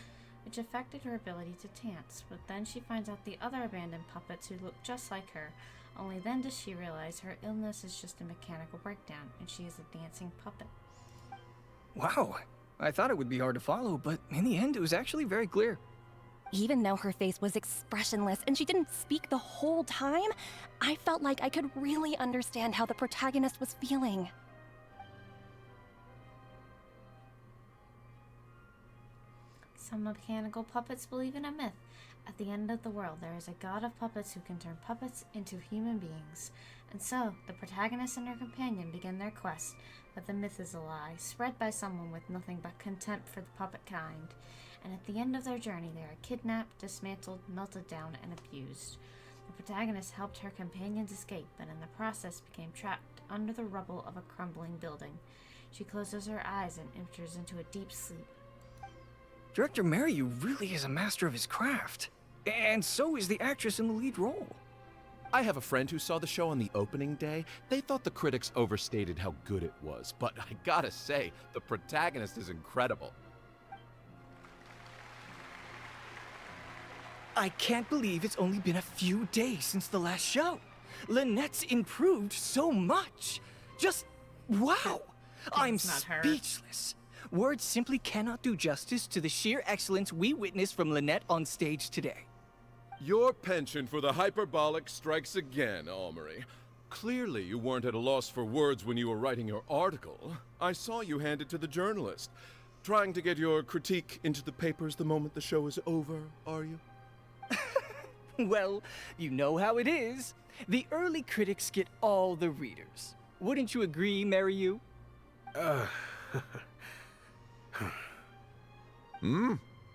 which affected her ability to dance, but then she finds out the other abandoned puppets who look just like her. Only then does she realize her illness is just a mechanical breakdown, and she is a dancing puppet. Wow, I thought it would be hard to follow, but in the end, it was actually very clear. Even though her face was expressionless and she didn't speak the whole time, I felt like I could really understand how the protagonist was feeling. Some mechanical puppets believe in a myth. At the end of the world, there is a god of puppets who can turn puppets into human beings. And so, the protagonist and her companion begin their quest, but the myth is a lie, spread by someone with nothing but contempt for the puppet kind. And at the end of their journey, they are kidnapped, dismantled, melted down, and abused. The protagonist helped her companions escape, but in the process became trapped under the rubble of a crumbling building. She closes her eyes and enters into a deep sleep. Director Mariu really is a master of his craft. And so is the actress in the lead role. I have a friend who saw the show on the opening day. They thought the critics overstated how good it was, but I gotta say, the protagonist is incredible. I can't believe it's only been a few days since the last show. Lynette's improved so much. Just wow. I'm speechless. Words simply cannot do justice to the sheer excellence we witnessed from Lynette on stage today. Your penchant for the hyperbolic strikes again, Almery. Clearly you weren't at a loss for words when you were writing your article. I saw you hand it to the journalist. Trying to get your critique into the papers the moment the show is over, are you? Well, you know how it is. The early critics get all the readers. Wouldn't you agree, Mariu?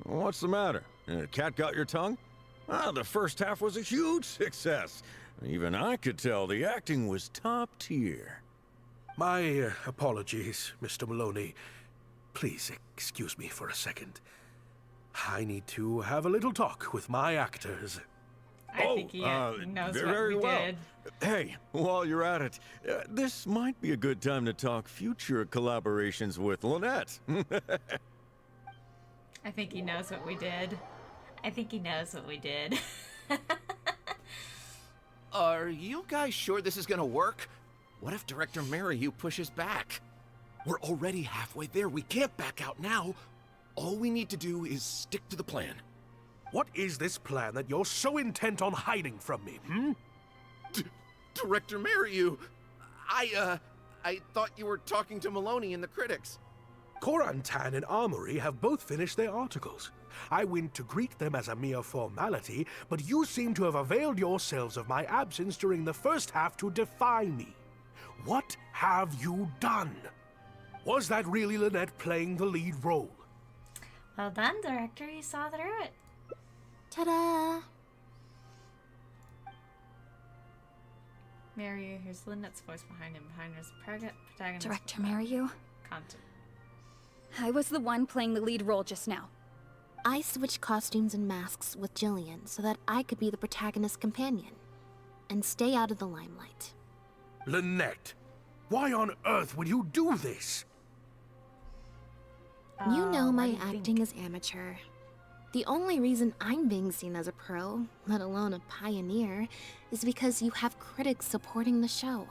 What's the matter? Cat got your tongue? The first half was a huge success. Even I could tell the acting was top tier. My apologies, Mr. Maloney. Please excuse me for a second. I need to have a little talk with my actors. I think he knows very what we well. did. Hey, while you're at it, this might be a good time to talk future collaborations with Lynette. I think he knows what we did. I think he knows what we did. Are you guys sure this is gonna work? What if Director Mariyu pushes back? We're already halfway there. We can't back out now. All we need to do is stick to the plan. What is this plan that you're so intent on hiding from me, hmm? Director Mariyu, I thought you were talking to Maloney and the critics. Korantan and Armory have both finished their articles. I went to greet them as a mere formality, but you seem to have availed yourselves of my absence during the first half to defy me. What have you done? Was that really Lynette playing the lead role? Well done, director. You saw through it. Ta-da! Mariyu hears Lynette's voice behind him. Behind her is protagonist. Director Mariyu? Content. I was the one playing the lead role just now. I switched costumes and masks with Jillian so that I could be the protagonist's companion and stay out of the limelight. Lynette, why on earth would you do this? You know what my do you acting think? is amateur. The only reason I'm being seen as a pro, let alone a pioneer, is because you have critics supporting the show.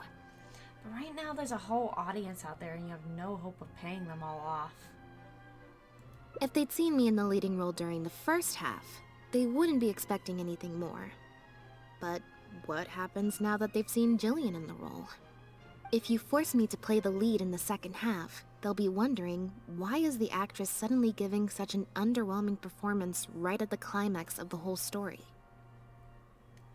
But right now, there's a whole audience out there, and you have no hope of paying them all off. If they'd seen me in the leading role during the first half, they wouldn't be expecting anything more. But what happens now that they've seen Jillian in the role? If you force me to play the lead in the second half, they'll be wondering, why is the actress suddenly giving such an underwhelming performance right at the climax of the whole story?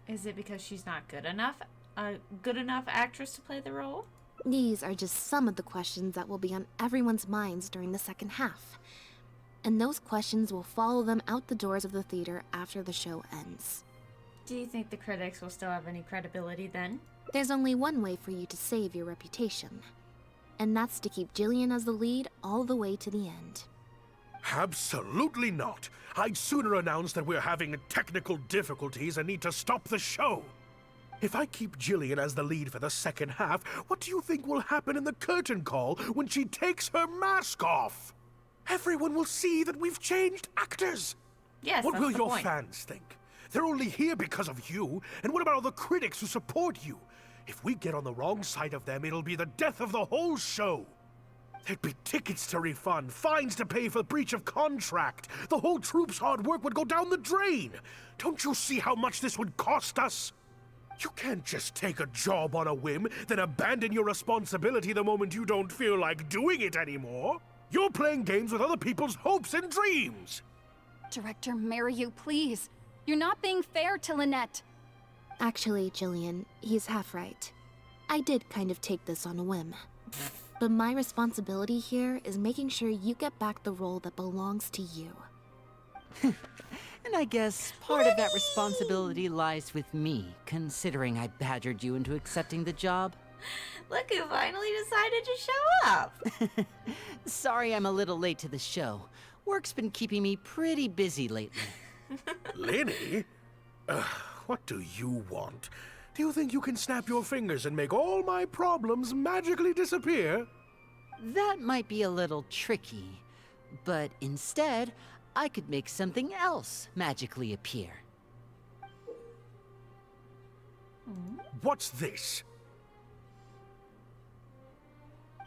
Is it because she's not good enough? A good enough actress to play the role? These are just some of the questions that will be on everyone's minds during the second half. And those questions will follow them out the doors of the theater after the show ends. Do you think the critics will still have any credibility then? There's only one way for you to save your reputation. And that's to keep Jillian as the lead all the way to the end. Absolutely not. I'd sooner announce that we're having technical difficulties and need to stop the show. If I keep Jillian as the lead for the second half, what do you think will happen in the curtain call when she takes her mask off? Everyone will see that we've changed actors. Yes, What that's will the your point. fans think? They're only here because of you. And what about all the critics who support you? If we get on the wrong side of them, it'll be the death of the whole show. There'd be tickets to refund, fines to pay for breach of contract. The whole troupe's hard work would go down the drain. Don't you see how much this would cost us? You can't just take a job on a whim, then abandon your responsibility the moment you don't feel like doing it anymore. You're playing games with other people's hopes and dreams. Director Mariyu, please. You're not being fair to Lynette. Actually, Jillian, he's half right. I did kind of take this on a whim. But my responsibility here is making sure you get back the role that belongs to you. And I guess part of that responsibility lies with me, considering I badgered you into accepting the job. Look who finally decided to show up! Sorry I'm a little late to the show. Work's been keeping me pretty busy lately. Lenny? What do you want? Do you think you can snap your fingers and make all my problems magically disappear? That might be a little tricky, but instead, I could make something else magically appear. What's this?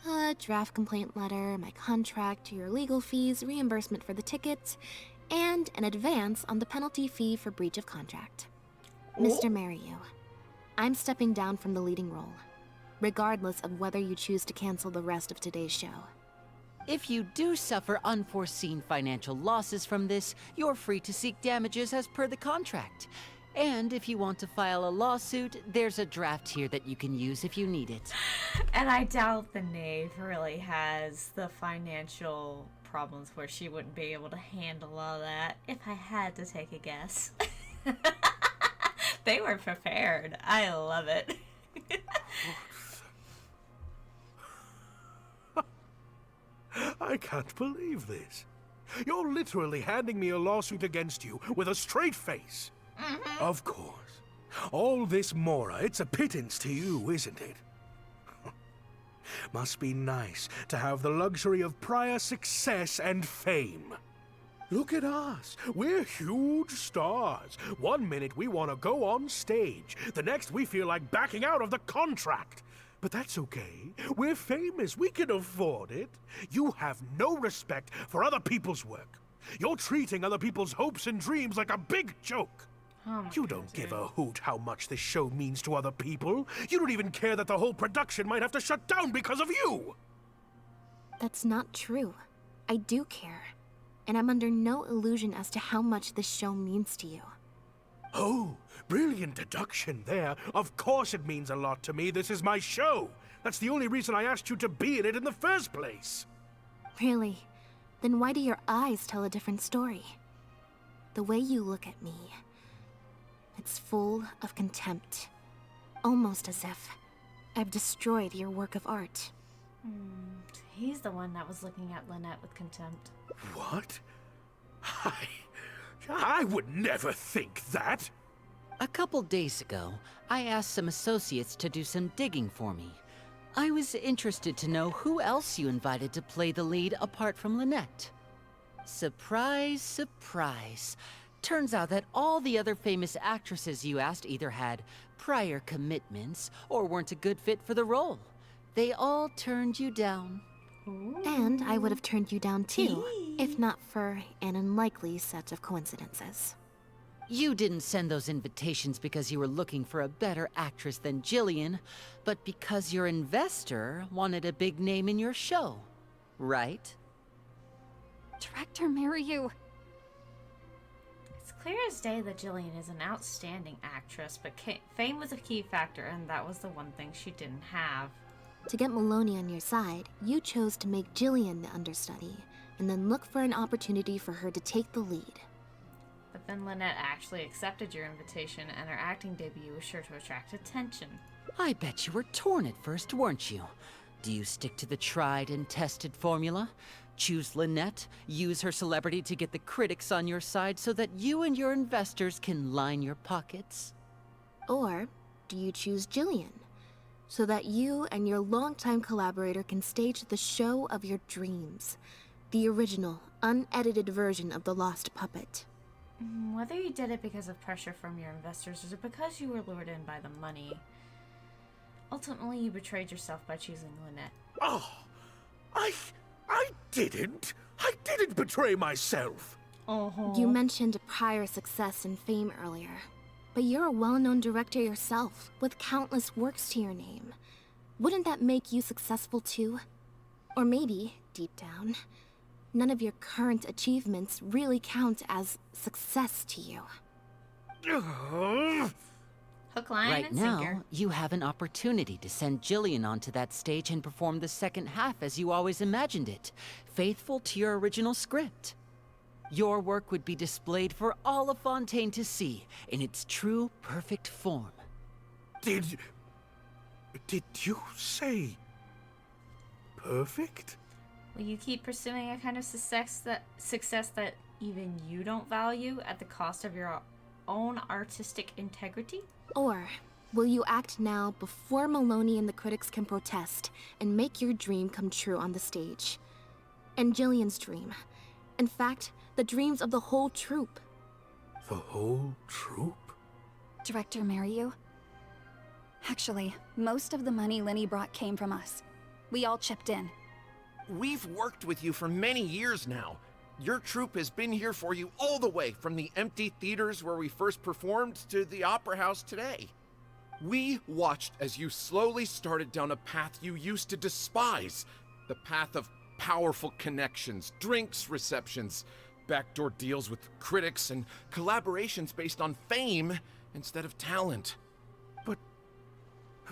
A draft complaint letter, my contract, your legal fees, reimbursement for the tickets, and an advance on the penalty fee for breach of contract. Mr. Mariyu, I'm stepping down from the leading role, regardless of whether you choose to cancel the rest of today's show. If you do suffer unforeseen financial losses from this, you're free to seek damages as per the contract. And if you want to file a lawsuit, there's a draft here that you can use if you need it. And I doubt the knave really has the financial problems where she wouldn't be able to handle all that, if I had to take a guess. They were prepared. I love it. I can't believe this. You're literally handing me a lawsuit against you with a straight face. Of course. All this Mora, it's a pittance to you, isn't it? Must be nice to have the luxury of prior success and fame. Look at us. We're huge stars. One minute we want to go on stage. The next we feel like backing out of the contract. But that's okay. We're famous. We can afford it. You have no respect for other people's work. You're treating other people's hopes and dreams like a big joke. You don't give a hoot how much this show means to other people. You don't even care that the whole production might have to shut down because of you. That's not true. I do care. And I'm under no illusion as to how much this show means to you. Oh, brilliant deduction there. Of course it means a lot to me. This is my show. That's the only reason I asked you to be in it in the first place. Really? Then why do your eyes tell a different story? The way you look at me, it's full of contempt. Almost as if I've destroyed your work of art. He's the one that was looking at Lynette with contempt. What? I would never think that. A couple days ago, I asked some associates to do some digging for me. I was interested to know who else you invited to play the lead apart from Lynette. Surprise, surprise. Turns out that all the other famous actresses you asked either had prior commitments or weren't a good fit for the role. They all turned you down. And I would have turned you down too, if not for an unlikely set of coincidences. You didn't send those invitations because you were looking for a better actress than Jillian, but because your investor wanted a big name in your show, right? Director Mariyu. It's clear as day that Jillian is an outstanding actress, but fame was a key factor, and that was the one thing she didn't have. To get Maloney on your side, you chose to make Jillian the understudy, and then look for an opportunity for her to take the lead. But then Lynette actually accepted your invitation, and her acting debut was sure to attract attention. I bet you were torn at first, weren't you? Do you stick to the tried and tested formula? Choose Lynette, use her celebrity to get the critics on your side so that you and your investors can line your pockets? Or do you choose Jillian, so that you and your longtime collaborator can stage the show of your dreams, the original, unedited version of The Lost Puppet? Whether you did it because of pressure from your investors or because you were lured in by the money, ultimately you betrayed yourself by choosing Lynette. Oh, I didn't. I didn't betray myself. You mentioned prior success and fame earlier, but you're a well-known director yourself, with countless works to your name. Wouldn't that make you successful too? Or maybe, deep down, none of your current achievements really count as success to you. Hook, line, right and now, sinker. you have an opportunity to send Jillian onto that stage and perform the second half as you always imagined it, faithful to your original script. Your work would be displayed for all of Fontaine to see in its true, perfect form. Did you say perfect? Will you keep pursuing a kind of success that even you don't value at the cost of your own artistic integrity? Or will you act now before Maloney and the critics can protest and make your dream come true on the stage? And Jillian's dream. In fact, the dreams of the whole troupe. The whole troupe? Director Mariyu? Actually, most of the money Lenny brought came from us. We all chipped in. We've worked with you for many years now. Your troupe has been here for you all the way from the empty theaters where we first performed to the Opera House today. We watched as you slowly started down a path you used to despise. The path of powerful connections, drinks receptions, backdoor deals with critics, and collaborations based on fame instead of talent.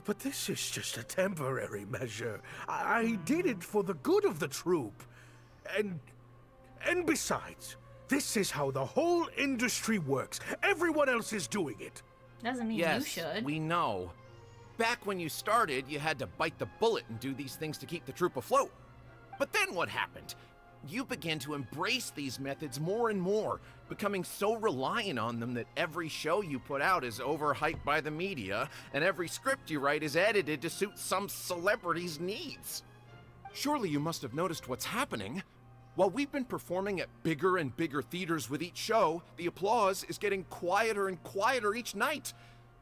But this is just a temporary measure. I did it for the good of the troupe. And besides, this is how the whole industry works. Everyone else is doing it. Doesn't mean you should. We know. Back when you started, you had to bite the bullet and do these things to keep the troupe afloat. But then what happened? You began to embrace these methods more and more, becoming so reliant on them that every show you put out is overhyped by the media, and every script you write is edited to suit some celebrity's needs. Surely you must have noticed what's happening. While we've been performing at bigger and bigger theaters with each show, the applause is getting quieter and quieter each night.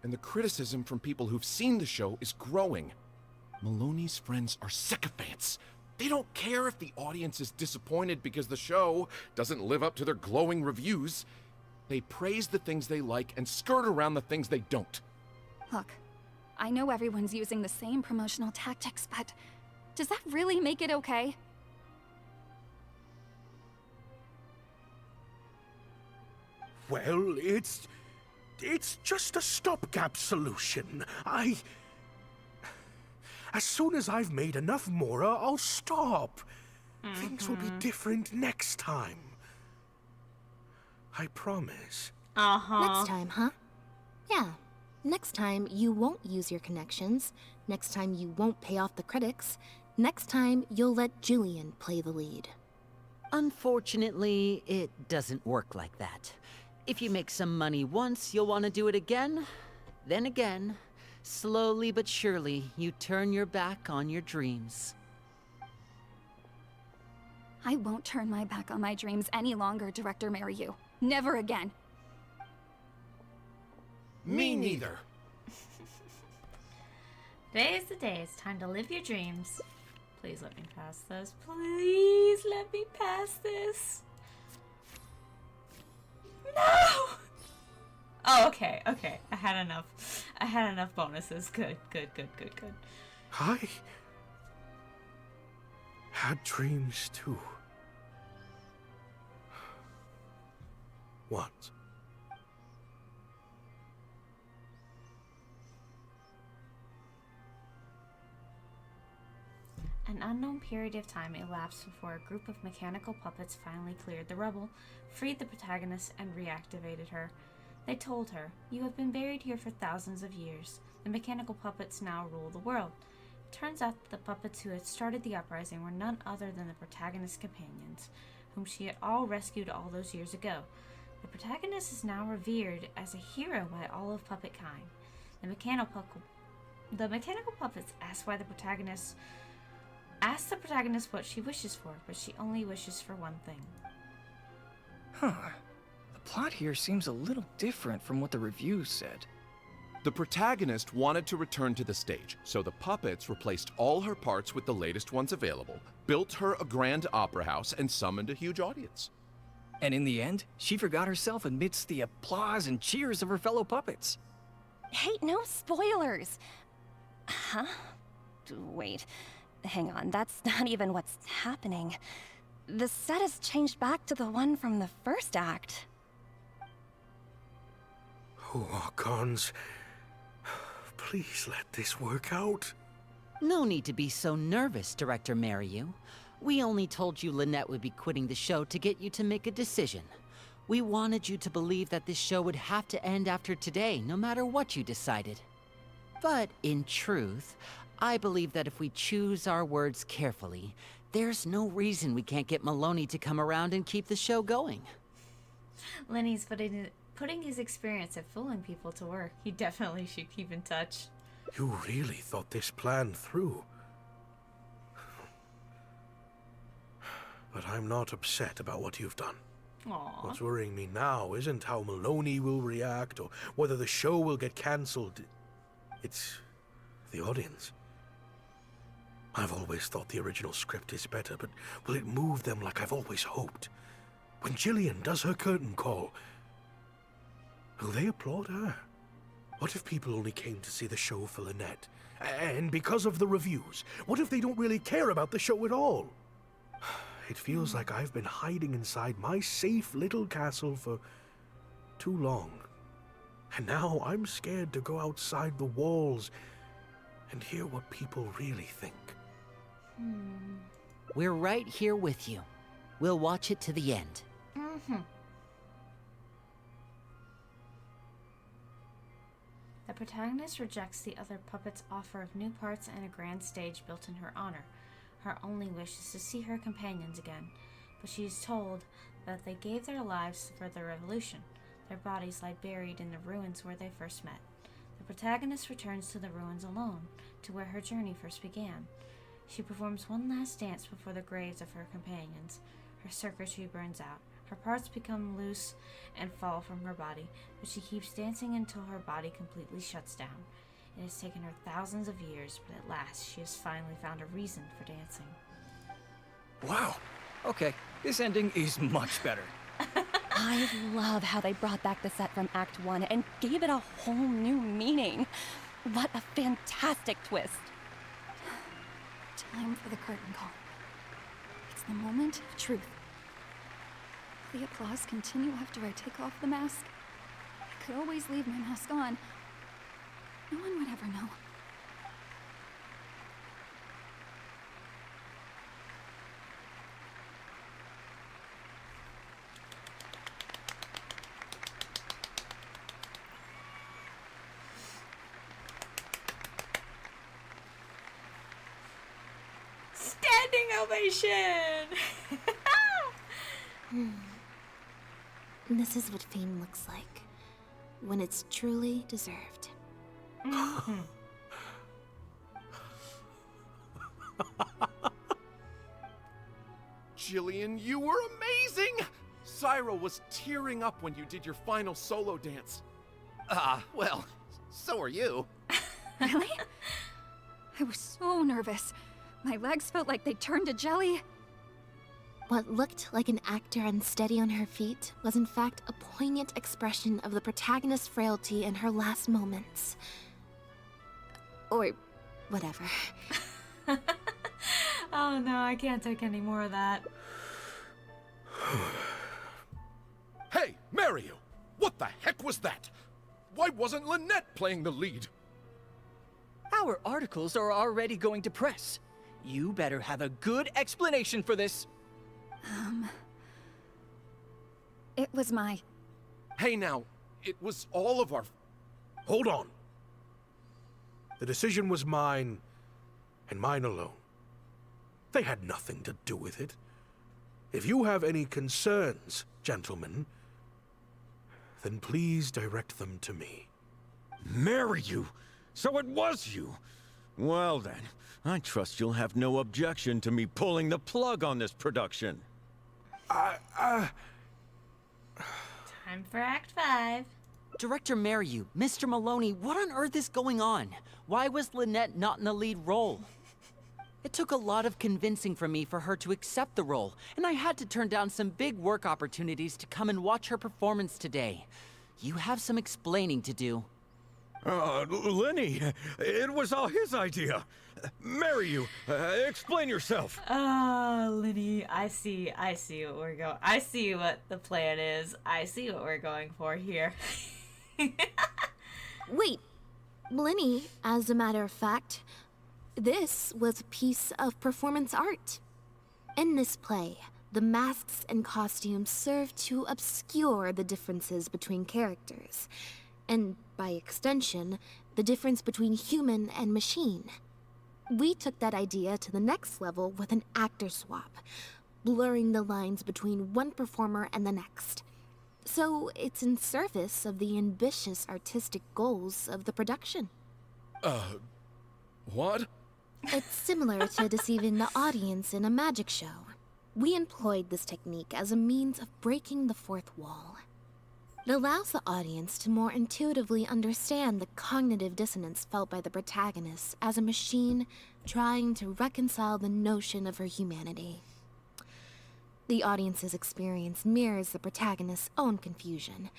And the criticism from people who've seen the show is growing. Maloney's friends are sycophants. They don't care if the audience is disappointed because the show doesn't live up to their glowing reviews. They praise the things they like and skirt around the things they don't. Look, I know everyone's using the same promotional tactics, but does that really make it okay? Well, it's just a stopgap solution. As soon as I've made enough Mora, I'll stop. Things will be different next time. I promise. Next time, huh? Yeah. Next time, you won't use your connections. Next time, you won't pay off the critics. Next time, you'll let Julian play the lead. Unfortunately, it doesn't work like that. If you make some money once, you'll want to do it again, then again. Slowly but surely, you turn your back on your dreams. I won't turn my back on my dreams any longer, Director Mariyu. Never again. Me neither. Today is the day. It's time to live your dreams. Please let me pass this. Please let me pass this. No! Oh, okay. I had enough bonuses. Good. I had dreams too. Once. An unknown period of time elapsed before a group of mechanical puppets finally cleared the rubble, freed the protagonist, and reactivated her. They told her, "You have been buried here for thousands of years. The mechanical puppets now rule the world." It turns out that the puppets who had started the uprising were none other than the protagonist's companions, whom she had all rescued all those years ago. The protagonist is now revered as a hero by all of puppet kind. The mechanical puppets ask the protagonist what she wishes for, but she only wishes for one thing. Huh. The plot here seems a little different from what the reviews said. The protagonist wanted to return to the stage, so the puppets replaced all her parts with the latest ones available, built her a grand opera house, and summoned a huge audience. And in the end, she forgot herself amidst the applause and cheers of her fellow puppets. Hey, no spoilers! Huh? Wait, hang on, that's not even what's happening. The set has changed back to the one from the first act. Oh, Archons, please let this work out. No need to be so nervous, Director Mariyu. We only told you Lynette would be quitting the show to get you to make a decision. We wanted you to believe that this show would have to end after today, no matter what you decided. But in truth, I believe that if we choose our words carefully, there's no reason we can't get Maloney to come around and keep the show going. Lenny's putting his experience at fooling people to work. He definitely should keep in touch. You really thought this plan through. But I'm not upset about what you've done. Aww. What's worrying me now isn't how Maloney will react or whether the show will get cancelled. It's the audience. I've always thought the original script is better, but will it move them like I've always hoped? When Jillian does her curtain call, will they applaud her? What if people only came to see the show for Lynette? And because of the reviews, what if they don't really care about the show at all? It feels like I've been hiding inside my safe little castle for too long. And now I'm scared to go outside the walls and hear what people really think. We're right here with you. We'll watch it to the end. The protagonist rejects the other puppets' offer of new parts and a grand stage built in her honor. Her only wish is to see her companions again, but she is told that they gave their lives for the revolution. Their bodies lie buried in the ruins where they first met. The protagonist returns to the ruins alone, to where her journey first began. She performs one last dance before the graves of her companions. Her circuitry burns out. Her parts become loose and fall from her body, but she keeps dancing until her body completely shuts down. It has taken her thousands of years, but at last she has finally found a reason for dancing. Wow. Okay, this ending is much better. I love how they brought back the set from Act 1 and gave it a whole new meaning. What a fantastic twist. Time for the curtain call. It's the moment of truth. Will the applause continue after I take off the mask? I could always leave my mask on. No one would ever know. Standing ovation! This is what fame looks like, when it's truly deserved. Jillian, you were amazing! Syra was tearing up when you did your final solo dance. Well, so are you. Really? I was so nervous. My legs felt like they turned to jelly. What looked like an actor unsteady on her feet was in fact a poignant expression of the protagonist's frailty in her last moments. Or whatever. Oh no, I can't take any more of that. Hey, Mario! What the heck was that? Why wasn't Lynette playing the lead? Our articles are already going to press. You better have a good explanation for this. It was my... Hey now, it was all of our... Hold on. The decision was mine, and mine alone. They had nothing to do with it. If you have any concerns, gentlemen, then please direct them to me. Marry you? So it was you? Well then, I trust you'll have no objection to me pulling the plug on this production. Time for Act 5. Director Mariu, Mr. Maloney, what on earth is going on? Why was Lynette not in the lead role? It took a lot of convincing from me for her to accept the role, and I had to turn down some big work opportunities to come and watch her performance today. You have some explaining to do. Lenny, it was all his idea. Marry you. Explain yourself. Linny, I see what we're going. I see what the plan is. I see what we're going for here. Wait, Blinny, as a matter of fact, this was a piece of performance art. In this play, the masks and costumes serve to obscure the differences between characters, and by extension, the difference between human and machine. We took that idea to the next level with an actor swap, blurring the lines between one performer and the next. So it's in service of the ambitious artistic goals of the production. What? It's similar to deceiving the audience in a magic show. We employed this technique as a means of breaking the fourth wall. It allows the audience to more intuitively understand the cognitive dissonance felt by the protagonist as a machine trying to reconcile the notion of her humanity. The audience's experience mirrors the protagonist's own confusion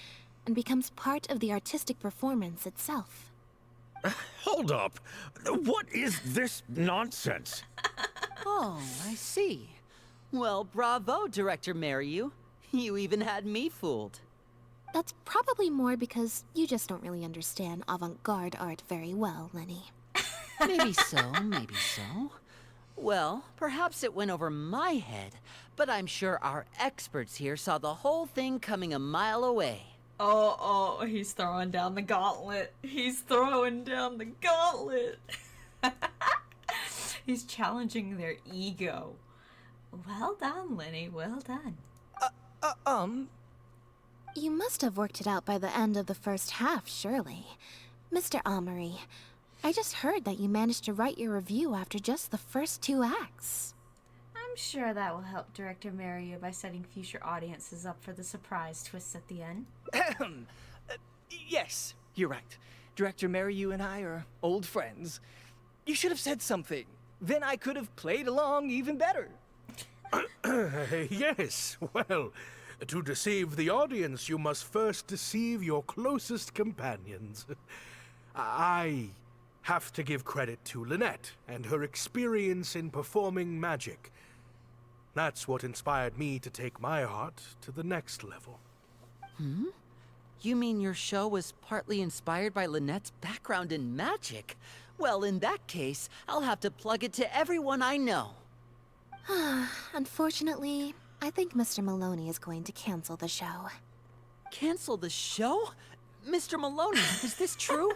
and becomes part of the artistic performance itself. Hold up. What is this nonsense? Oh, I see. Well, bravo, Director Mariu. You even had me fooled. That's probably more because you just don't really understand avant-garde art very well, Lenny. Maybe so, maybe so. Well, perhaps it went over my head, but I'm sure our experts here saw the whole thing coming a mile away. Oh, he's throwing down the gauntlet. He's throwing down the gauntlet. He's challenging their ego. Well done, Lenny, well done. You must have worked it out by the end of the first half, surely. Mr. Amory, I just heard that you managed to write your review after just the first 2 acts. I I'm sure that will help Director Mario by setting future audiences up for the surprise twists at the end. Yes, you're right. Director Mario and I are old friends. You should have said something. Then I could have played along even better. Yes, well, to deceive the audience, you must first deceive your closest companions. I have to give credit to Lynette and her experience in performing magic. That's what inspired me to take my art to the next level. Hmm? You mean your show was partly inspired by Lynette's background in magic? Well, in that case, I'll have to plug it to everyone I know. Unfortunately, I think Mr. Maloney is going to cancel the show. Cancel the show? Mr. Maloney, is this true?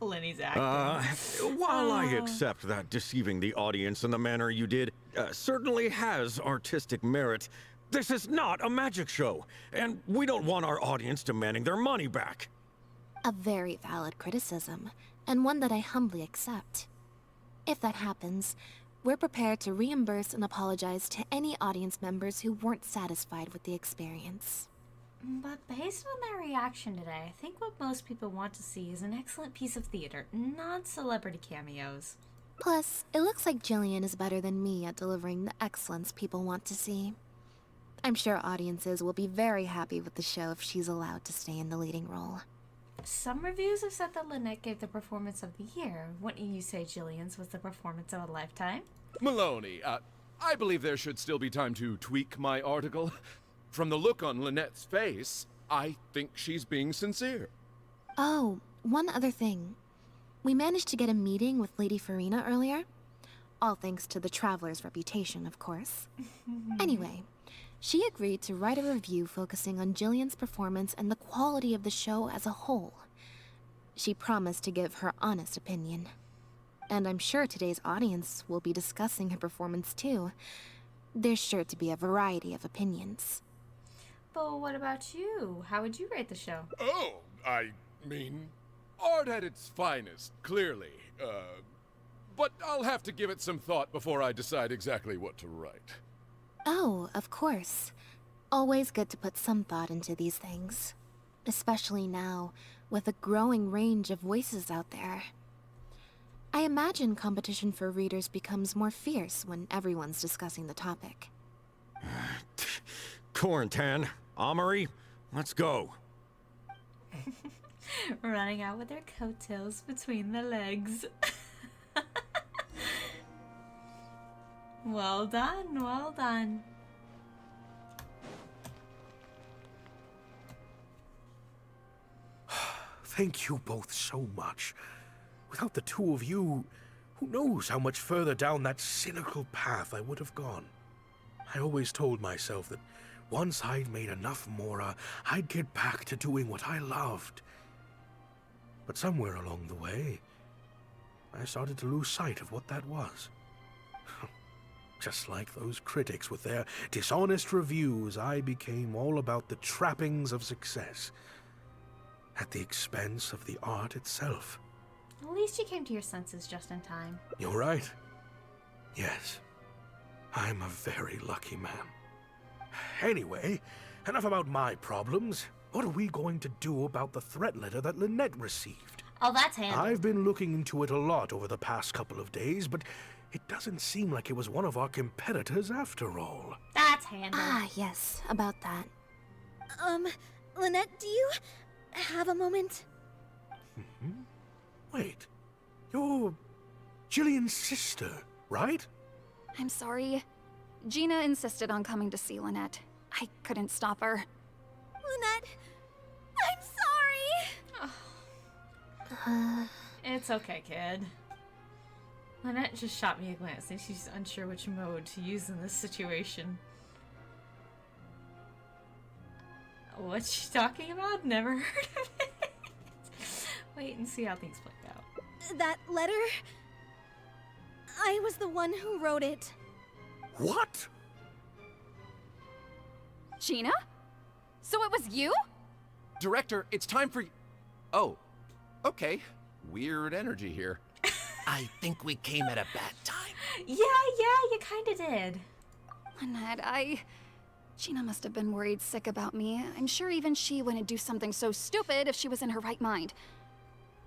Lenny's acting. While I accept that deceiving the audience in the manner you did certainly has artistic merit, this is not a magic show, and we don't want our audience demanding their money back. A very valid criticism, and one that I humbly accept. If that happens, we're prepared to reimburse and apologize to any audience members who weren't satisfied with the experience. But based on their reaction today, I think what most people want to see is an excellent piece of theater, not celebrity cameos. Plus, it looks like Jillian is better than me at delivering the excellence people want to see. I'm sure audiences will be very happy with the show if she's allowed to stay in the leading role. Some reviews have said that Lynette gave the performance of the year. Wouldn't you say Jillian's was the performance of a lifetime? Maloney, I believe there should still be time to tweak my article. From the look on Lynette's face, I think she's being sincere. Oh, one other thing. We managed to get a meeting with Lady Farina earlier. All thanks to the Traveler's reputation, of course. Anyway, she agreed to write a review focusing on Jillian's performance and the quality of the show as a whole. She promised to give her honest opinion. And I'm sure today's audience will be discussing her performance too. There's sure to be a variety of opinions. But what about you? How would you rate the show? Oh, I mean, art at its finest, clearly. But I'll have to give it some thought before I decide exactly what to write. Oh, of course. Always good to put some thought into these things. Especially now, with a growing range of voices out there. I imagine competition for readers becomes more fierce when everyone's discussing the topic. Corentin, Amory, let's go. Running out with their coattails between the legs. Well done, well done. Thank you both so much. Without the two of you, who knows how much further down that cynical path I would have gone. I always told myself that once I'd made enough mora, I'd get back to doing what I loved. But somewhere along the way, I started to lose sight of what that was. Just like those critics with their dishonest reviews, I became all about the trappings of success, at the expense of the art itself. At least you came to your senses just in time. You're right. Yes. I'm a very lucky man. Anyway, enough about my problems. What are we going to do about the threat letter that Lynette received? Oh, that's handy. I've been looking into it a lot over the past couple of days, but it doesn't seem like it was one of our competitors after all. That's handy. Ah, yes, about that. Lynette, do you have a moment? Mm-hmm. Wait, you're Jillian's sister, right? I'm sorry. Gina insisted on coming to see Lynette. I couldn't stop her. Lynette, I'm sorry! It's okay, kid. Lynette just shot me a glance and she's unsure which mode to use in this situation. What's she talking about? Never heard of it. Wait and see how things play out. That letter? I was the one who wrote it. What? Gina? So it was you? Director, it's time for... Oh, okay. Weird energy here. I think we came at a bad time. Yeah, you kinda did. Lynette, Gina must have been worried sick about me. I'm sure even she wouldn't do something so stupid if she was in her right mind.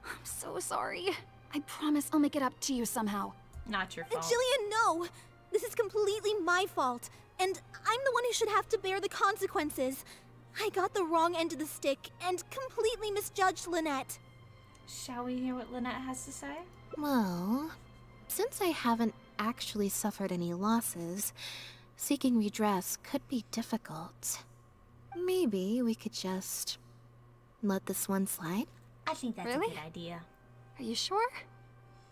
I'm so sorry. I promise I'll make it up to you somehow. Not your fault. Jillian, no! This is completely my fault, and I'm the one who should have to bear the consequences. I got the wrong end of the stick and completely misjudged Lynette. Shall we hear what Lynette has to say? Well, since I haven't actually suffered any losses, seeking redress could be difficult. Maybe we could just let this one slide? I think that's Really? a good idea. Are you sure?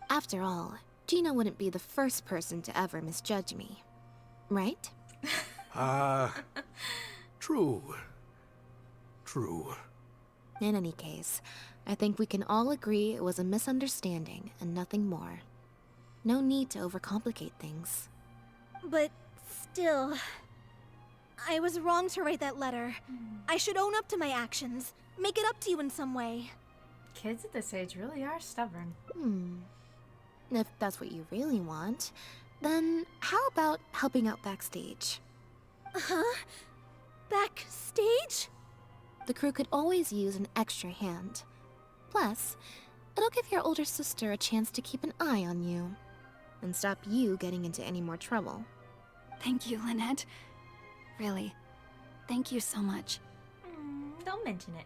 After all, Gina wouldn't be the first person to ever misjudge me. Right? True. True. In any case, I think we can all agree it was a misunderstanding and nothing more. No need to overcomplicate things. But still, I was wrong to write that letter. I should own up to my actions, make it up to you in some way. Kids at this age really are stubborn. If that's what you really want, then how about helping out backstage? Huh? Backstage? The crew could always use an extra hand. Plus, it'll give your older sister a chance to keep an eye on you and stop you getting into any more trouble. Thank you, Lynette. Really, thank you so much. Don't mention it.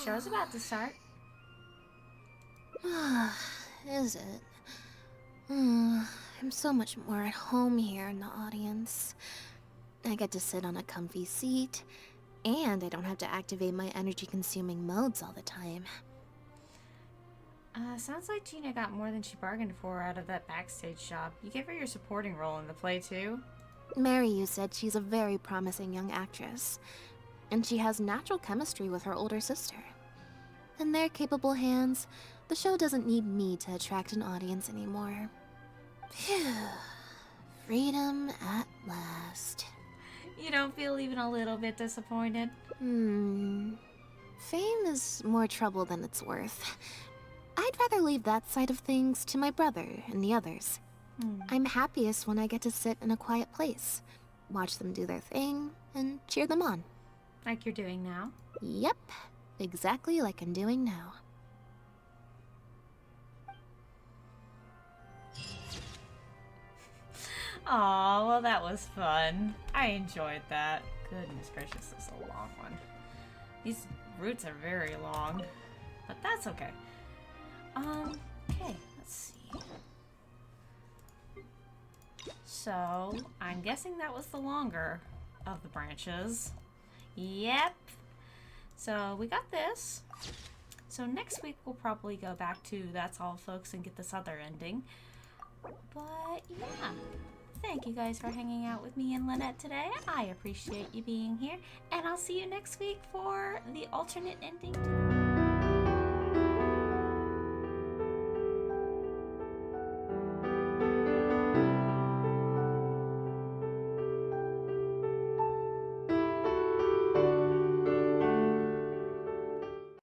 Show's about to start. Is it? I'm so much more at home here in the audience. I get to sit on a comfy seat, and I don't have to activate my energy-consuming modes all the time. Sounds like Gina got more than she bargained for out of that backstage job. You gave her your supporting role in the play, too. Mary said she's a very promising young actress, and she has natural chemistry with her older sister. In their capable hands, the show doesn't need me to attract an audience anymore. Phew. Freedom at last. You don't feel even a little bit disappointed? Fame is more trouble than it's worth. I'd rather leave that side of things to my brother and the others. I'm happiest when I get to sit in a quiet place, watch them do their thing, and cheer them on. Like you're doing now? Yep, exactly like I'm doing now. Aw, well that was fun. I enjoyed that. Goodness gracious, this is a long one. These routes are very long, but that's okay. Okay, let's see. So, I'm guessing that was the longer of the branches. Yep. So, we got this. So, next week we'll probably go back to That's All, folks, and get this other ending. But, yeah. Thank you guys for hanging out with me and Lynette today. I appreciate you being here. And I'll see you next week for the alternate ending to